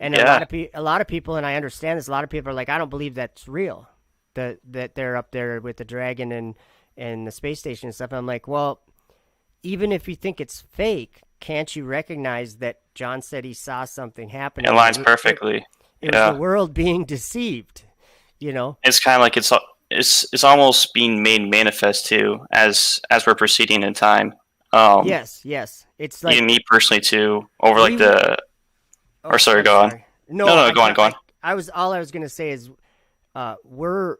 And a lot of people, and I understand this, a lot of people are like, I don't believe that's real, that they're up there with the dragon and the space station and stuff. And I'm like, well, even if you think it's fake, can't you recognize that John said he saw something happening? It lines perfectly. It was the world being deceived, you know? It's kind of like it's almost being made manifest too as we're proceeding in time. Yes. It's like Me personally too, over like the. Oh, Or sorry, I'm go on. sorry. No, go on. All I was gonna say is, we're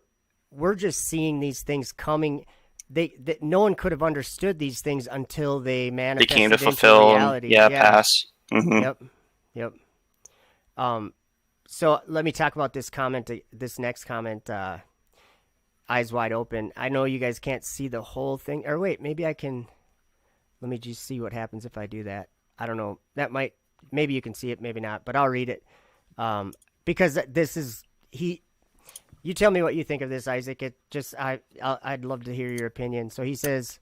just seeing these things coming. That no one could have understood these things until they They manifested came to into fulfill. reality. Pass. Mm-hmm. Yep. So let me talk about this comment. This next comment. Eyes wide open. I know you guys can't see the whole thing. Or wait, maybe I can. Let me just see what happens if I do that. I don't know. That might. Maybe you can see it, maybe not. But I'll read it. Because this is he. You tell me what you think of this, Isaac. I'd love to hear your opinion. So he says,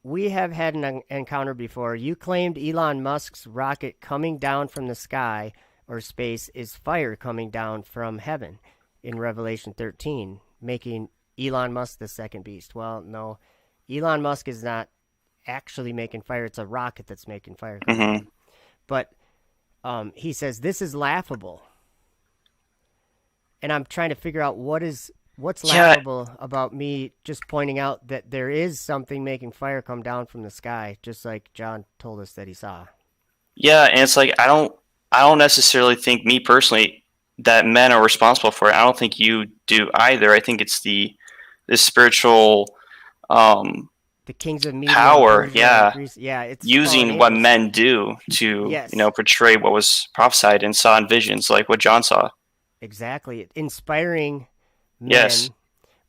we have had an encounter before. You claimed Elon Musk's rocket coming down from the sky or space is fire coming down from heaven in Revelation 13, making Elon Musk the second beast. Well, no, Elon Musk is not actually making fire. It's a rocket that's making fire. Mm-hmm. But he says this is laughable. And I'm trying to figure out what's laughable about me just pointing out that there is something making fire come down from the sky, just like John told us that he saw. Yeah, and it's like I don't necessarily think, me personally, that men are responsible for it. I don't think you do either. I think it's the spiritual the kings of media power, it's using what men do to portray what was prophesied and saw in visions, like what John saw. Exactly, inspiring men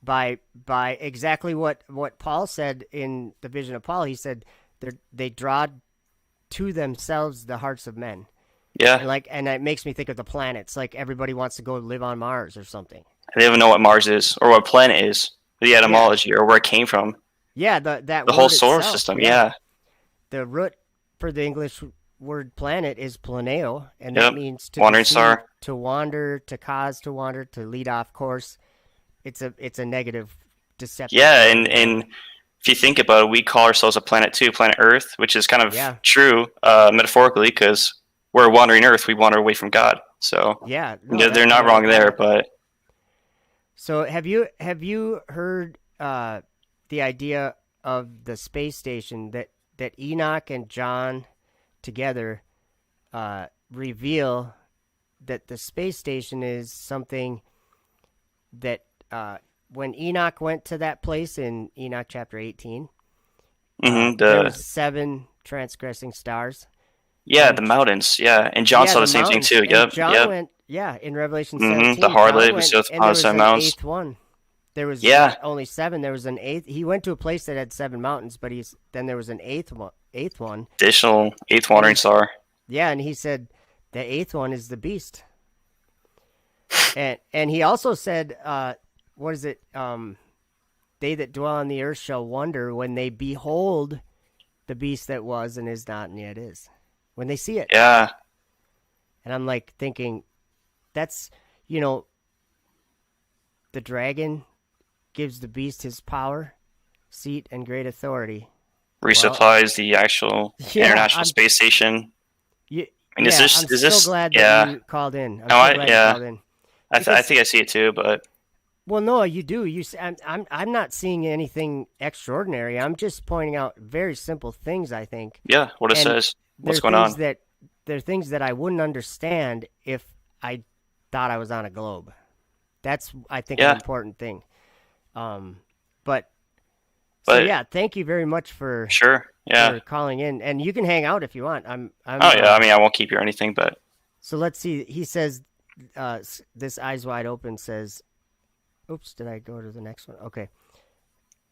by exactly what Paul said in the vision of Paul. He said they draw to themselves the hearts of men. Yeah, and it makes me think of the planets. Like everybody wants to go live on Mars or something. They don't even know what Mars is or what planet is, the etymology or where it came from. Yeah, the whole solar system. Yeah, the root for the English word planet is planeo, and that means to wandering star, to wander, to cause to wander, to lead off course. It's a negative, deceptive. Yeah, and if you think about it, we call ourselves a planet too, planet Earth, which is kind of true metaphorically, because we're a wandering Earth. We wander away from God. So they're not wrong there. But so have you heard the idea of the space station that Enoch and John together reveal that the space station is something that when Enoch went to that place in Enoch chapter 18, there was 7 transgressing stars. Yeah, the mountains. Yeah, and John saw the same thing too. Yep. John went. Yeah, in Revelation 17, the harlot was upon the 7 mountains. 8th one. There was only 7. There was an 8th. He went to a place that had 7 mountains, but then there was an 8th one. Additional 8th wandering star. Yeah, and he said the 8th one is the beast. And he also said, what is it? They that dwell on the earth shall wonder when they behold the beast that was and is not and yet is. When they see it. Yeah. And I'm like thinking, that's, the dragon gives the beast his power, seat, and great authority. Resupplies the actual International Space Station. I'm so glad that you called in. You called in. I think I see it too, but. Well, no, you do. I'm not seeing anything extraordinary. I'm just pointing out very simple things, I think. Yeah, what it says. What's going on? There are things that I wouldn't understand if I thought I was on a globe. That's, I think, an important thing. But thank you very much for calling in, and you can hang out if you want. I mean, I won't keep you or anything, but. So let's see. He says, this Eyes Wide Open says, oops, did I go to the next one? Okay.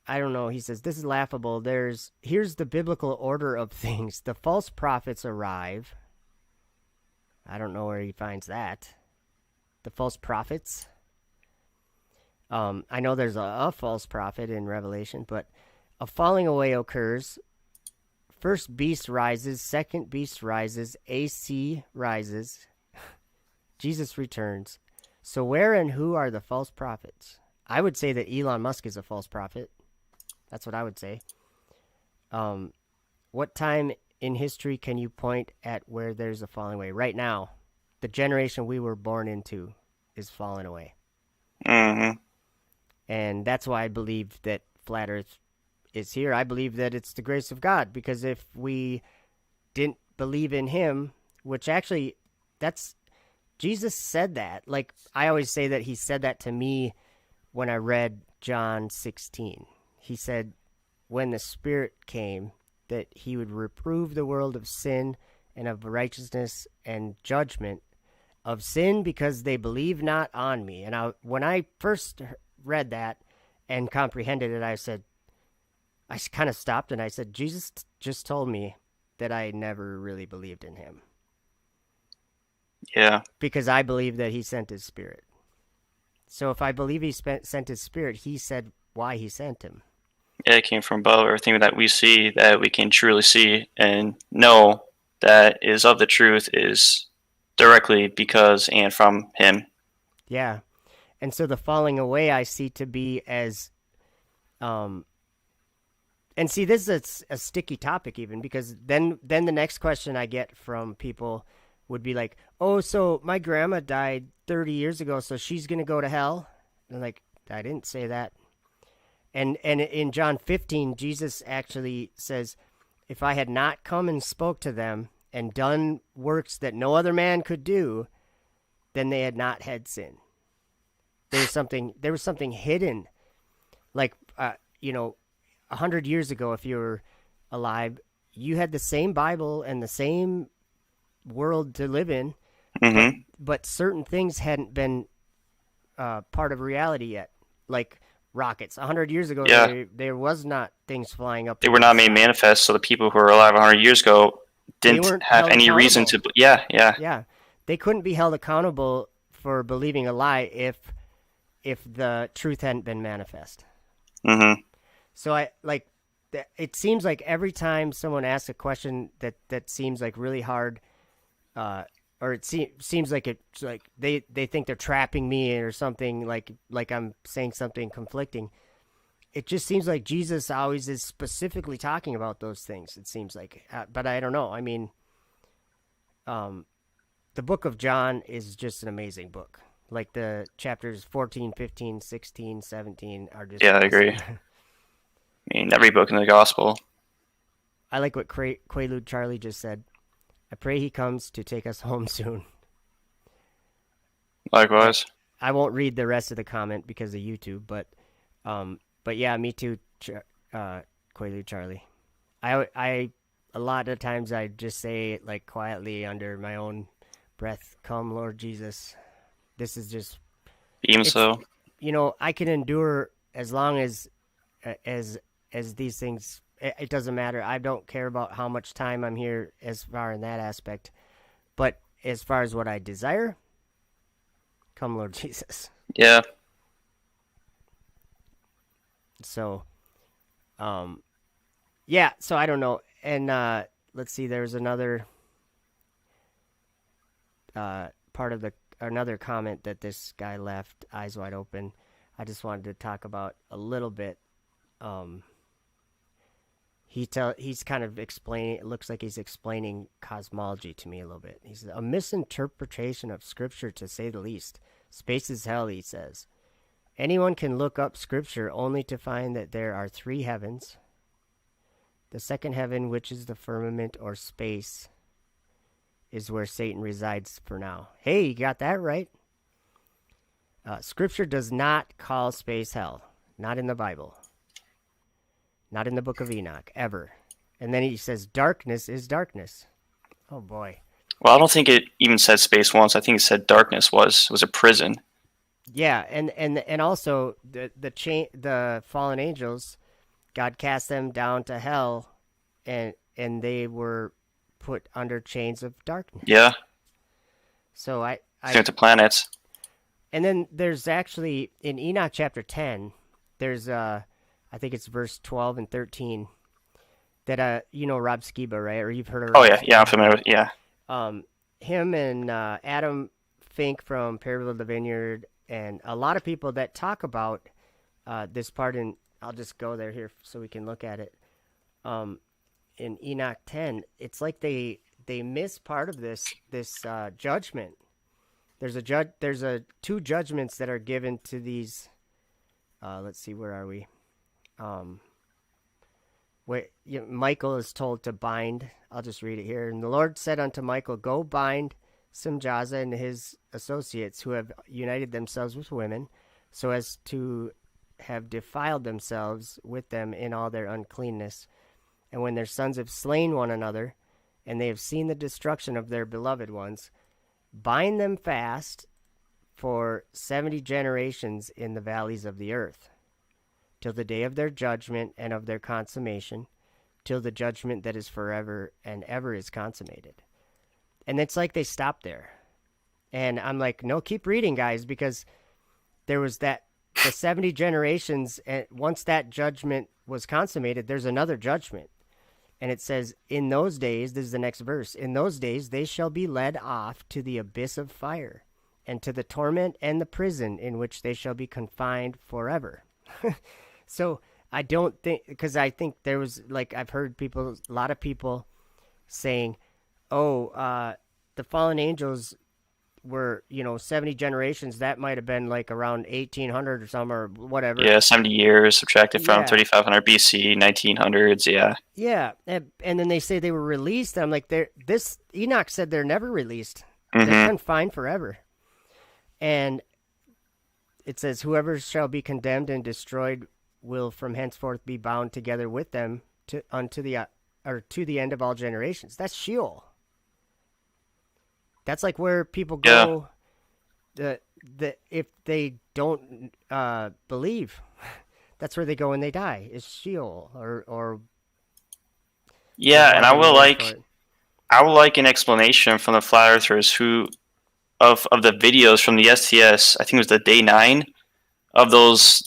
I don't know. He says, this is laughable. Here's the biblical order of things. The false prophets arrive. I don't know where he finds that. The false prophets. I know there's a false prophet in Revelation, but a falling away occurs. First beast rises, second beast rises, AC rises. Jesus returns. So where and who are the false prophets? I would say that Elon Musk is a false prophet. That's what I would say. what time in history can you point at where there's a falling away? Right now, the generation we were born into is falling away. Mm-hmm. And that's why I believe that flat Earth is here. I believe that it's the grace of God, because if we didn't believe in him, which actually, that's, Jesus said that. Like, I always say that he said that to me when I read John 16. He said, when the Spirit came, that he would reprove the world of sin and of righteousness and judgment. Of sin, because they believe not on me. And when I first read that and comprehended it, I kind of stopped and I said, Jesus just told me that I never really believed in him. Yeah. Because I believe that he sent his Spirit. So if I believe he sent his Spirit, he said why he sent him. Yeah, it came from above. Everything that we see, that we can truly see and know that is of the truth, is directly because and from him. Yeah. And so the falling away I see to be as, and see, this is a sticky topic even, because then the next question I get from people would be like, oh, so my grandma died 30 years ago, so she's going to go to hell? And I'm like, I didn't say that. And in John 15, Jesus actually says, if I had not come and spoke to them and done works that no other man could do, then they had not had sin. There was something hidden. Like, 100 years ago, if you were alive, you had the same Bible and the same world to live in, Mm-hmm. but certain things hadn't been part of reality yet. Like rockets. 100 years ago, there was not things flying up. They were not made manifest, so the people who were alive 100 years ago didn't have any reason to. Yeah. They couldn't be held accountable for believing a lie if the truth hadn't been manifest. Mm-hmm. So it seems like every time someone asks a question that seems like really hard, or it seems like it's like they think they're trapping me or something, like I'm saying something conflicting. It just seems like Jesus always is specifically talking about those things. It seems like, but I don't know. I mean, the book of John is just an amazing book. Like the chapters 14, 15, 16, 17 are just... Yeah, I agree. I mean, every book in the gospel. I like what Quaalude Charlie just said. I pray he comes to take us home soon. Likewise. I won't read the rest of the comment because of YouTube, but yeah, me too, Quaalude Charlie. I a lot of times I just say it like quietly under my own breath, come Lord Jesus. This is just... Even so. I can endure as long as these things... It doesn't matter. I don't care about how much time I'm here as far in that aspect. But as far as what I desire, come Lord Jesus. Yeah. So, yeah, so I don't know. And let's see, there's another part of another comment that this guy left, eyes wide open. I just wanted to talk about a little bit. He's kind of explaining, it looks like he's explaining cosmology to me a little bit. He says, a misinterpretation of Scripture, to say the least. Space is hell, he says. Anyone can look up Scripture only to find that there are 3 heavens. The second heaven, which is the firmament or space, is where Satan resides for now. Hey, you got that right. Scripture does not call space hell. Not in the Bible. Not in the book of Enoch, ever. And then he says, darkness is darkness. Oh, boy. Well, I don't think it even said space once. I think it said darkness was a prison. Yeah, and also the fallen angels, God cast them down to hell, and they were put under chains of darkness. Yeah. So I sent to planets. And then there's actually in Enoch chapter 10, there's I think it's verse 12 and 13 that Rob Skiba, right? Or you've heard of Rob Skiba. Yeah, I'm familiar with him and Adam Fink from Parable of the Vineyard, and a lot of people that talk about this part, and I'll just go there here so we can look at it. in Enoch 10, it's like they miss part of this judgment. There's two judgments that are given to these. Let's see, where are we? Michael is told to bind. I'll just read it here. And the Lord said unto Michael, Go bind Simjaza and his associates who have united themselves with women, so as to have defiled themselves with them in all their uncleanness. And when their sons have slain one another, and they have seen the destruction of their beloved ones, bind them fast for 70 generations in the valleys of the earth, till the day of their judgment and of their consummation, till the judgment that is forever and ever is consummated. And it's like they stop there. And I'm like, no, keep reading, guys, because there was the 70 generations, and once that judgment was consummated, there's another judgment. And it says, in those days, this is the next verse, in those days they shall be led off to the abyss of fire, and to the torment and the prison in which they shall be confined forever. So I don't think, because I think there was, like, I've heard a lot of people saying, the fallen angels were, 70 generations. That might have been like around 1800 or something or whatever. Yeah, 70 years subtracted from 3500 BC, 1900s. Yeah. Yeah. And then they say they were released. And I'm like, Enoch said they're never released. They're confined forever. And it says, whoever shall be condemned and destroyed will from henceforth be bound together with them to the end of all generations. That's Sheol. That's like where people go. If they don't believe, that's where they go when they die. Is Sheol or yeah. And I would like an explanation from the flat earthers of the videos from the STS. I think it was the day 9 of those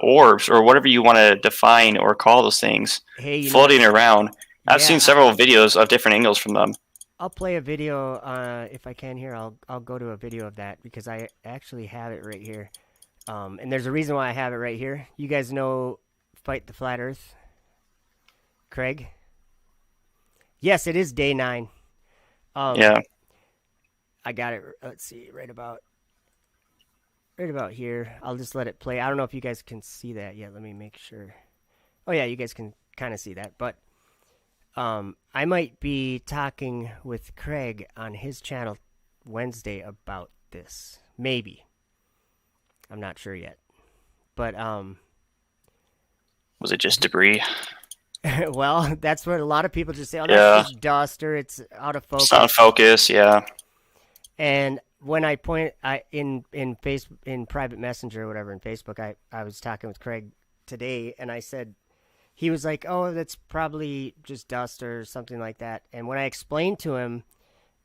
orbs or whatever you want to define or call those things floating around. I've seen several videos of different angles from them. I'll play a video if I can here. I'll go to a video of that because I actually have it right here. And there's a reason why I have it right here. You guys know Fight the Flat Earth? Craig? Yes, it is day 9. Yeah. I got it. Let's see, right about here. I'll just let it play. I don't know if you guys can see that yet. Let me make sure. Oh yeah, you guys can kind of see that. But I might be talking with Craig on his channel Wednesday about this. Maybe. I'm not sure yet. But was it just debris? Well, that's what a lot of people just say. Oh, that's just dust, or it's out of focus. It's out of focus, yeah. And when I in private messenger or whatever in Facebook, I was talking with Craig today, and I said, he was like, oh, that's probably just dust or something like that. And when I explained to him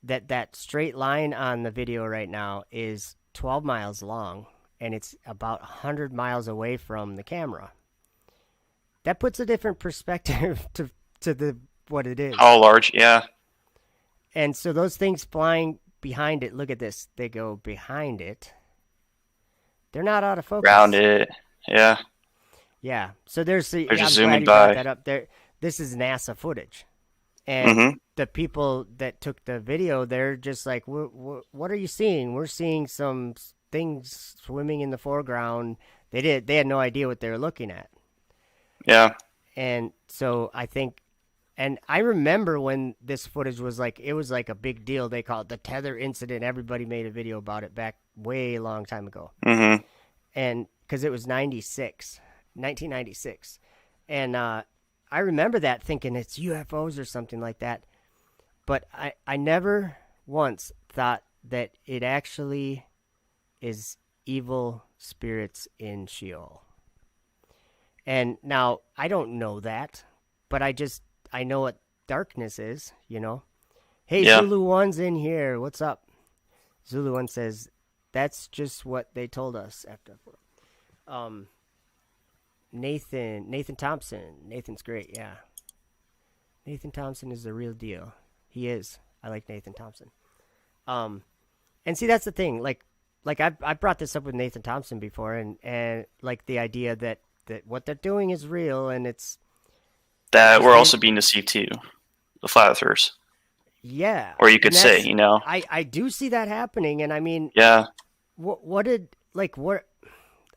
that straight line on the video right now is 12 miles long, and it's about 100 miles away from the camera, that puts a different perspective to what it is. How large, yeah. And so those things flying behind it, look at this. They go behind it. They're not out of focus. Around it, yeah. Yeah, so they're just zooming by. That up there. This is NASA footage, and the people that took the video, they're just like, "What are you seeing?" We're seeing some things swimming in the foreground. They had no idea what they were looking at. Yeah, and so I think, and I remember when this footage was like, it was like a big deal. They called it the tether incident. Everybody made a video about it back way long time ago, and because it was 1996. And I remember that thinking it's UFOs or something like that. But I never once thought that it actually is evil spirits in Sheol. And now I don't know that, but I know what darkness is, Hey, yeah. Zulu 1's in here. What's up? Zulu 1 says, that's just what they told us after. Nathan Thompson. Nathan's great, yeah. Nathan Thompson is the real deal. He is. I like Nathan Thompson. And see, that's the thing. Like I brought this up with Nathan Thompson before, and like the idea that what they're doing is real, and it's that we're also being deceived too, the flat earthers. Yeah. Or you could say, you know. I do see that happening, and I mean, yeah. What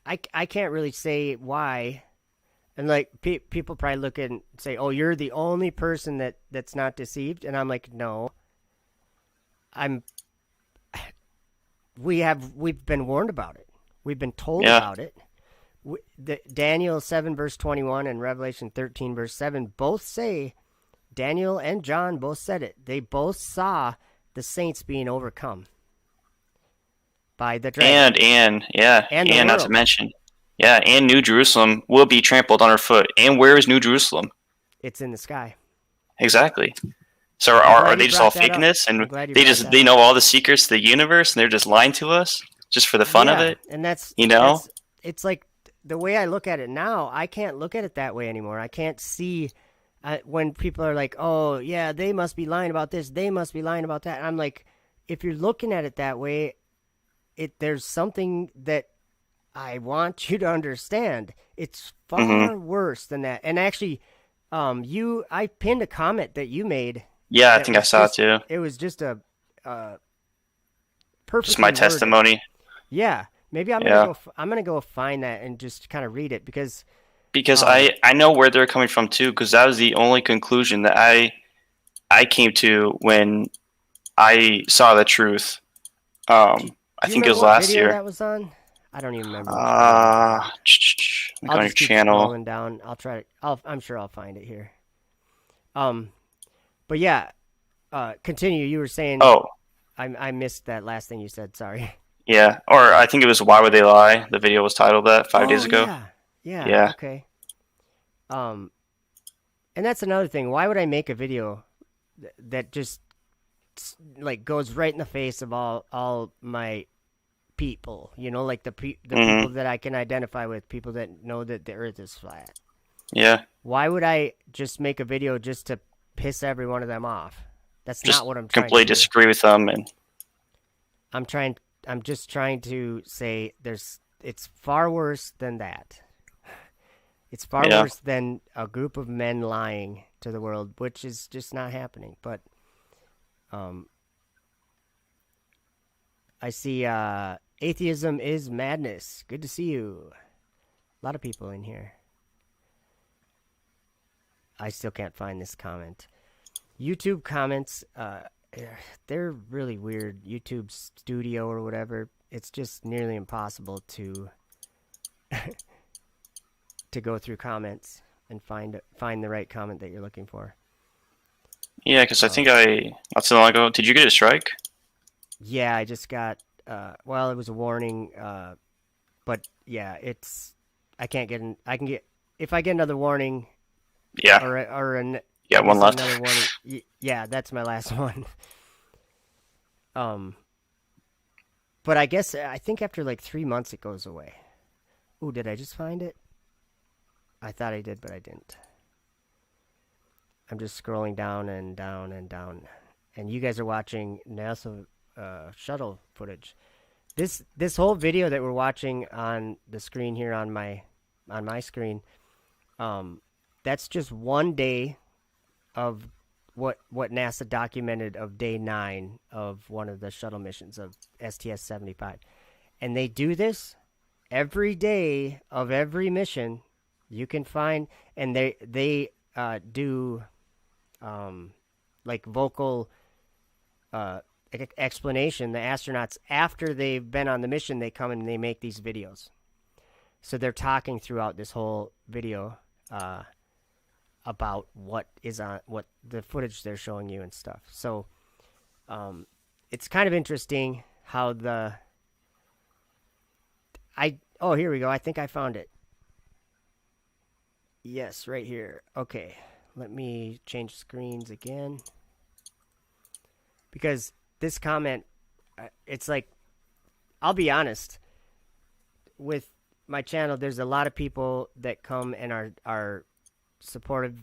I can't really say why, and like people probably look and say, "Oh, you're the only person that's not deceived," and I'm like, no. We've been warned about it. We've been told about it. Daniel 7 verse 21 and Revelation 13 verse 7 both say, Daniel and John both said it. They both saw the saints being overcome by the dragon. And not to mention, and New Jerusalem will be trampled underfoot. And where is New Jerusalem? It's in the sky. Exactly. So are they just all faking this? And they know all the secrets of the universe, and they're just lying to us just for the fun of it? And that's, it's like the way I look at it now, I can't look at it that way anymore. I can't see when people are like, oh, yeah, they must be lying about this. They must be lying about that. And I'm like, if you're looking at it that way, there's something that I want you to understand. It's far worse than that. And actually, I pinned a comment that you made. Yeah, I think I saw it too. It was just a perfect. Just my testimony. Yeah, maybe I'm gonna go find that and just kind of read it because I know where they're coming from too, because that was the only conclusion that I came to when I saw the truth. I think it was last year. That was on. I don't even remember. I'm going to channel. Scrolling down. I'll try to. I'm sure I'll find it here. But yeah, continue. You were saying. Oh, I missed that last thing you said. Sorry. Yeah, or I think it was "Why Would They Lie?" The video was titled that 5 days ago. Yeah. Okay. And that's another thing. Why would I make a video that just like goes right in the face of all my people? You know, like the people that I can identify with, people that know that the Earth is flat. Yeah. Why would I just make a video just to piss every one of them off? That's just not what I'm trying to do. Completely disagree with them, and I'm just trying to say it's far worse than that. It's far worse than a group of men lying to the world, which is just not happening. But I see atheism is madness. Good to see you. A lot of people in here. I still can't find this comment. YouTube comments, they're really weird. YouTube Studio or whatever. It's just nearly impossible to to go through comments and find the right comment that you're looking for. Yeah, because I think not so long ago. Did you get a strike? Yeah, I just got. Well, it was a warning. But yeah, I can't get. I can get if I get another warning. Yeah. One left. Another warning. Yeah, that's my last one. But I think after like 3 months it goes away. Ooh, did I just find it? I thought I did, but I didn't. I'm just scrolling down and down and down, and you guys are watching NASA shuttle footage. This whole video that we're watching on the screen here on my screen, that's just one day of what NASA documented of day 9 of one of the shuttle missions of STS-75, and they do this every day of every mission. You can find, and they do like vocal explanation. The astronauts, after they've been on the mission, they come and they make these videos. So they're talking throughout this whole video about what the footage they're showing you and stuff. So it's kind of interesting how here we go. I think I found it. Yes, right here. Okay, let me change screens again. Because this comment, it's like, I'll be honest, with my channel, there's a lot of people that come and are supportive,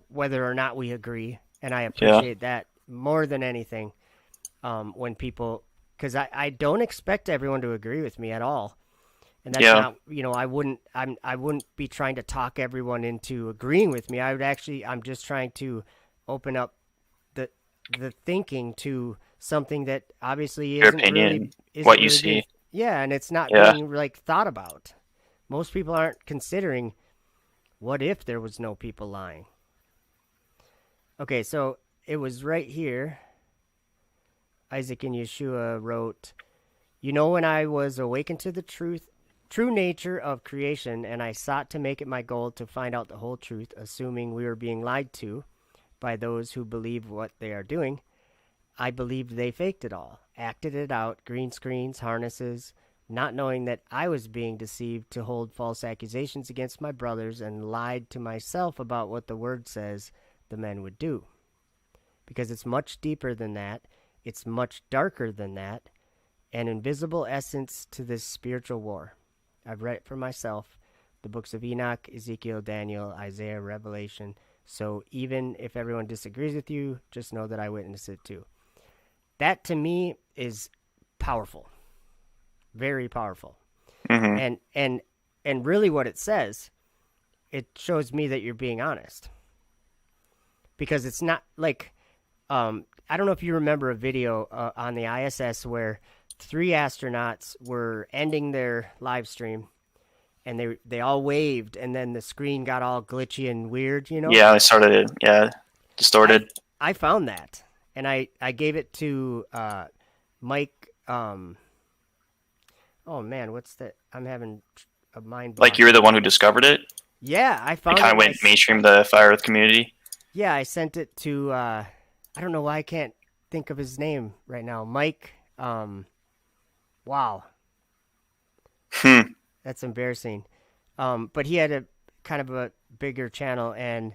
whether or not we agree, and I appreciate that more than anything. When people, because I don't expect everyone to agree with me at all, And that's not, I wouldn't be trying to talk everyone into agreeing with me. I'm just trying to open up the thinking to something that obviously your opinion, what you see. And it's not being like thought about. Most people aren't considering, what if there was no people lying? Okay, so it was right here. Isaac and Yeshua wrote, when I was awakened to the true nature of creation, and I sought to make it my goal to find out the whole truth, assuming we were being lied to by those who believe what they are doing, I believed they faked it all, acted it out, green screens, harnesses, not knowing that I was being deceived to hold false accusations against my brothers, and lied to myself about what the word says the men would do. Because it's much deeper than that, it's much darker than that, an invisible essence to this spiritual war. I've read it for myself, the books of Enoch, Ezekiel, Daniel, Isaiah, Revelation. So even if everyone disagrees with you, just know that I witnessed it too. That to me is powerful, very powerful. Mm-hmm. And really what it says, it shows me that you're being honest. Because it's not like, I don't know if you remember a video on the ISS where 3 astronauts were ending their live stream, and they all waved, and then the screen got all glitchy and weird, Yeah, they started it. Distorted. I found that, and I gave it to Mike. Oh man, what's that? I'm having a mind block. Like you were the one who discovered it? Yeah, I found it. Kind of went mainstream, the Fire Earth community. Yeah, I sent it to. I don't know why I can't think of his name right now. Mike. Wow. That's embarrassing. But he had a kind of a bigger channel, and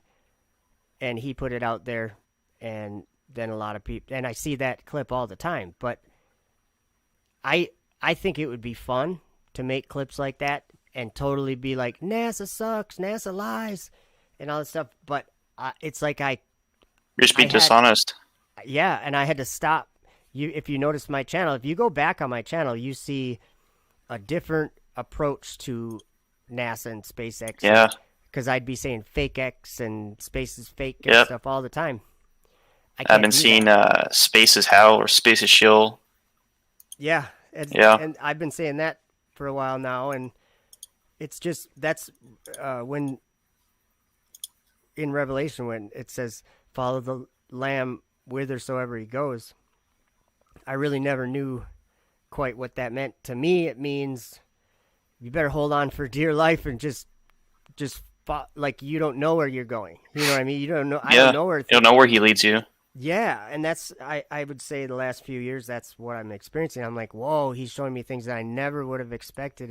he put it out there, and then a lot of people, and I see that clip all the time. But I think it would be fun to make clips like that and totally be like, NASA sucks, NASA lies, and all this stuff. But it's like you're just being dishonest. Yeah, and I had to stop. If you notice my channel, if you go back on my channel, you see a different approach to NASA and SpaceX. Yeah. Because I'd be saying fake X and space is fake and stuff all the time. I've been seeing space is hell or space is shill. Yeah. And I've been saying that for a while now, and it's just, that's when in Revelation, when it says, follow the Lamb whithersoever he goes. I really never knew quite what that meant. To me, it means you better hold on for dear life and just like you don't know where you're going. You know what I mean? You don't know. I don't know where. You don't know where he leads you. Yeah, and that's I would say the last few years that's what I'm experiencing. I'm like, whoa, he's showing me things that I never would have expected,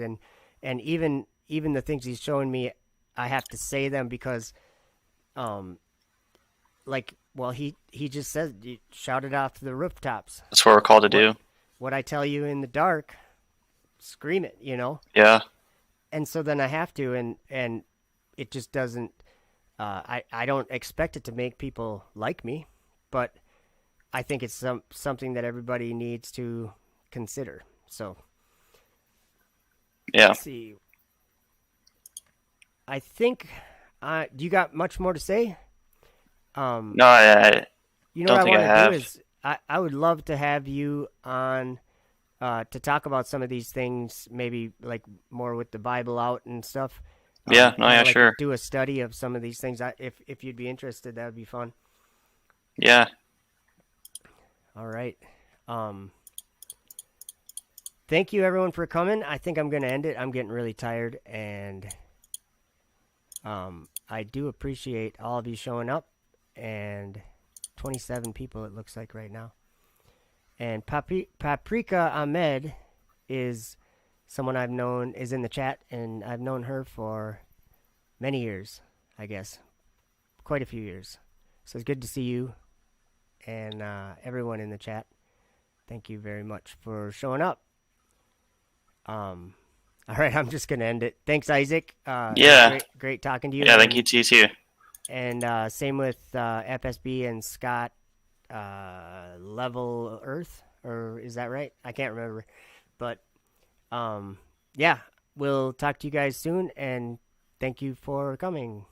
and even the things he's showing me, I have to say them because, like. Well, he just says, shout it out to the rooftops. That's what we're called to do. What I tell you in the dark, scream it, Yeah. And so then I have to, and it just doesn't, I don't expect it to make people like me, but I think it's something that everybody needs to consider. So, yeah. Let's see. I think, do you got much more to say? No, I you know what I want to do is I would love to have you on to talk about some of these things, maybe like more with the Bible out and stuff. Sure. Do a study of some of these things. If you'd be interested, that would be fun. Yeah. All right. Thank you everyone for coming. I think I'm going to end it. I'm getting really tired, and I do appreciate all of you showing up. And 27 people it looks like right now. And Paprika Ahmed is someone I've known, is in the chat, and I've known her for many years, I guess. Quite a few years. So it's good to see you and everyone in the chat. Thank you very much for showing up. All right, I'm just going to end it. Thanks, Isaac. Great talking to you. Yeah, thank you too. And same with FSB and Scott Level Earth, or is that right? I can't remember. But yeah, we'll talk to you guys soon, and thank you for coming.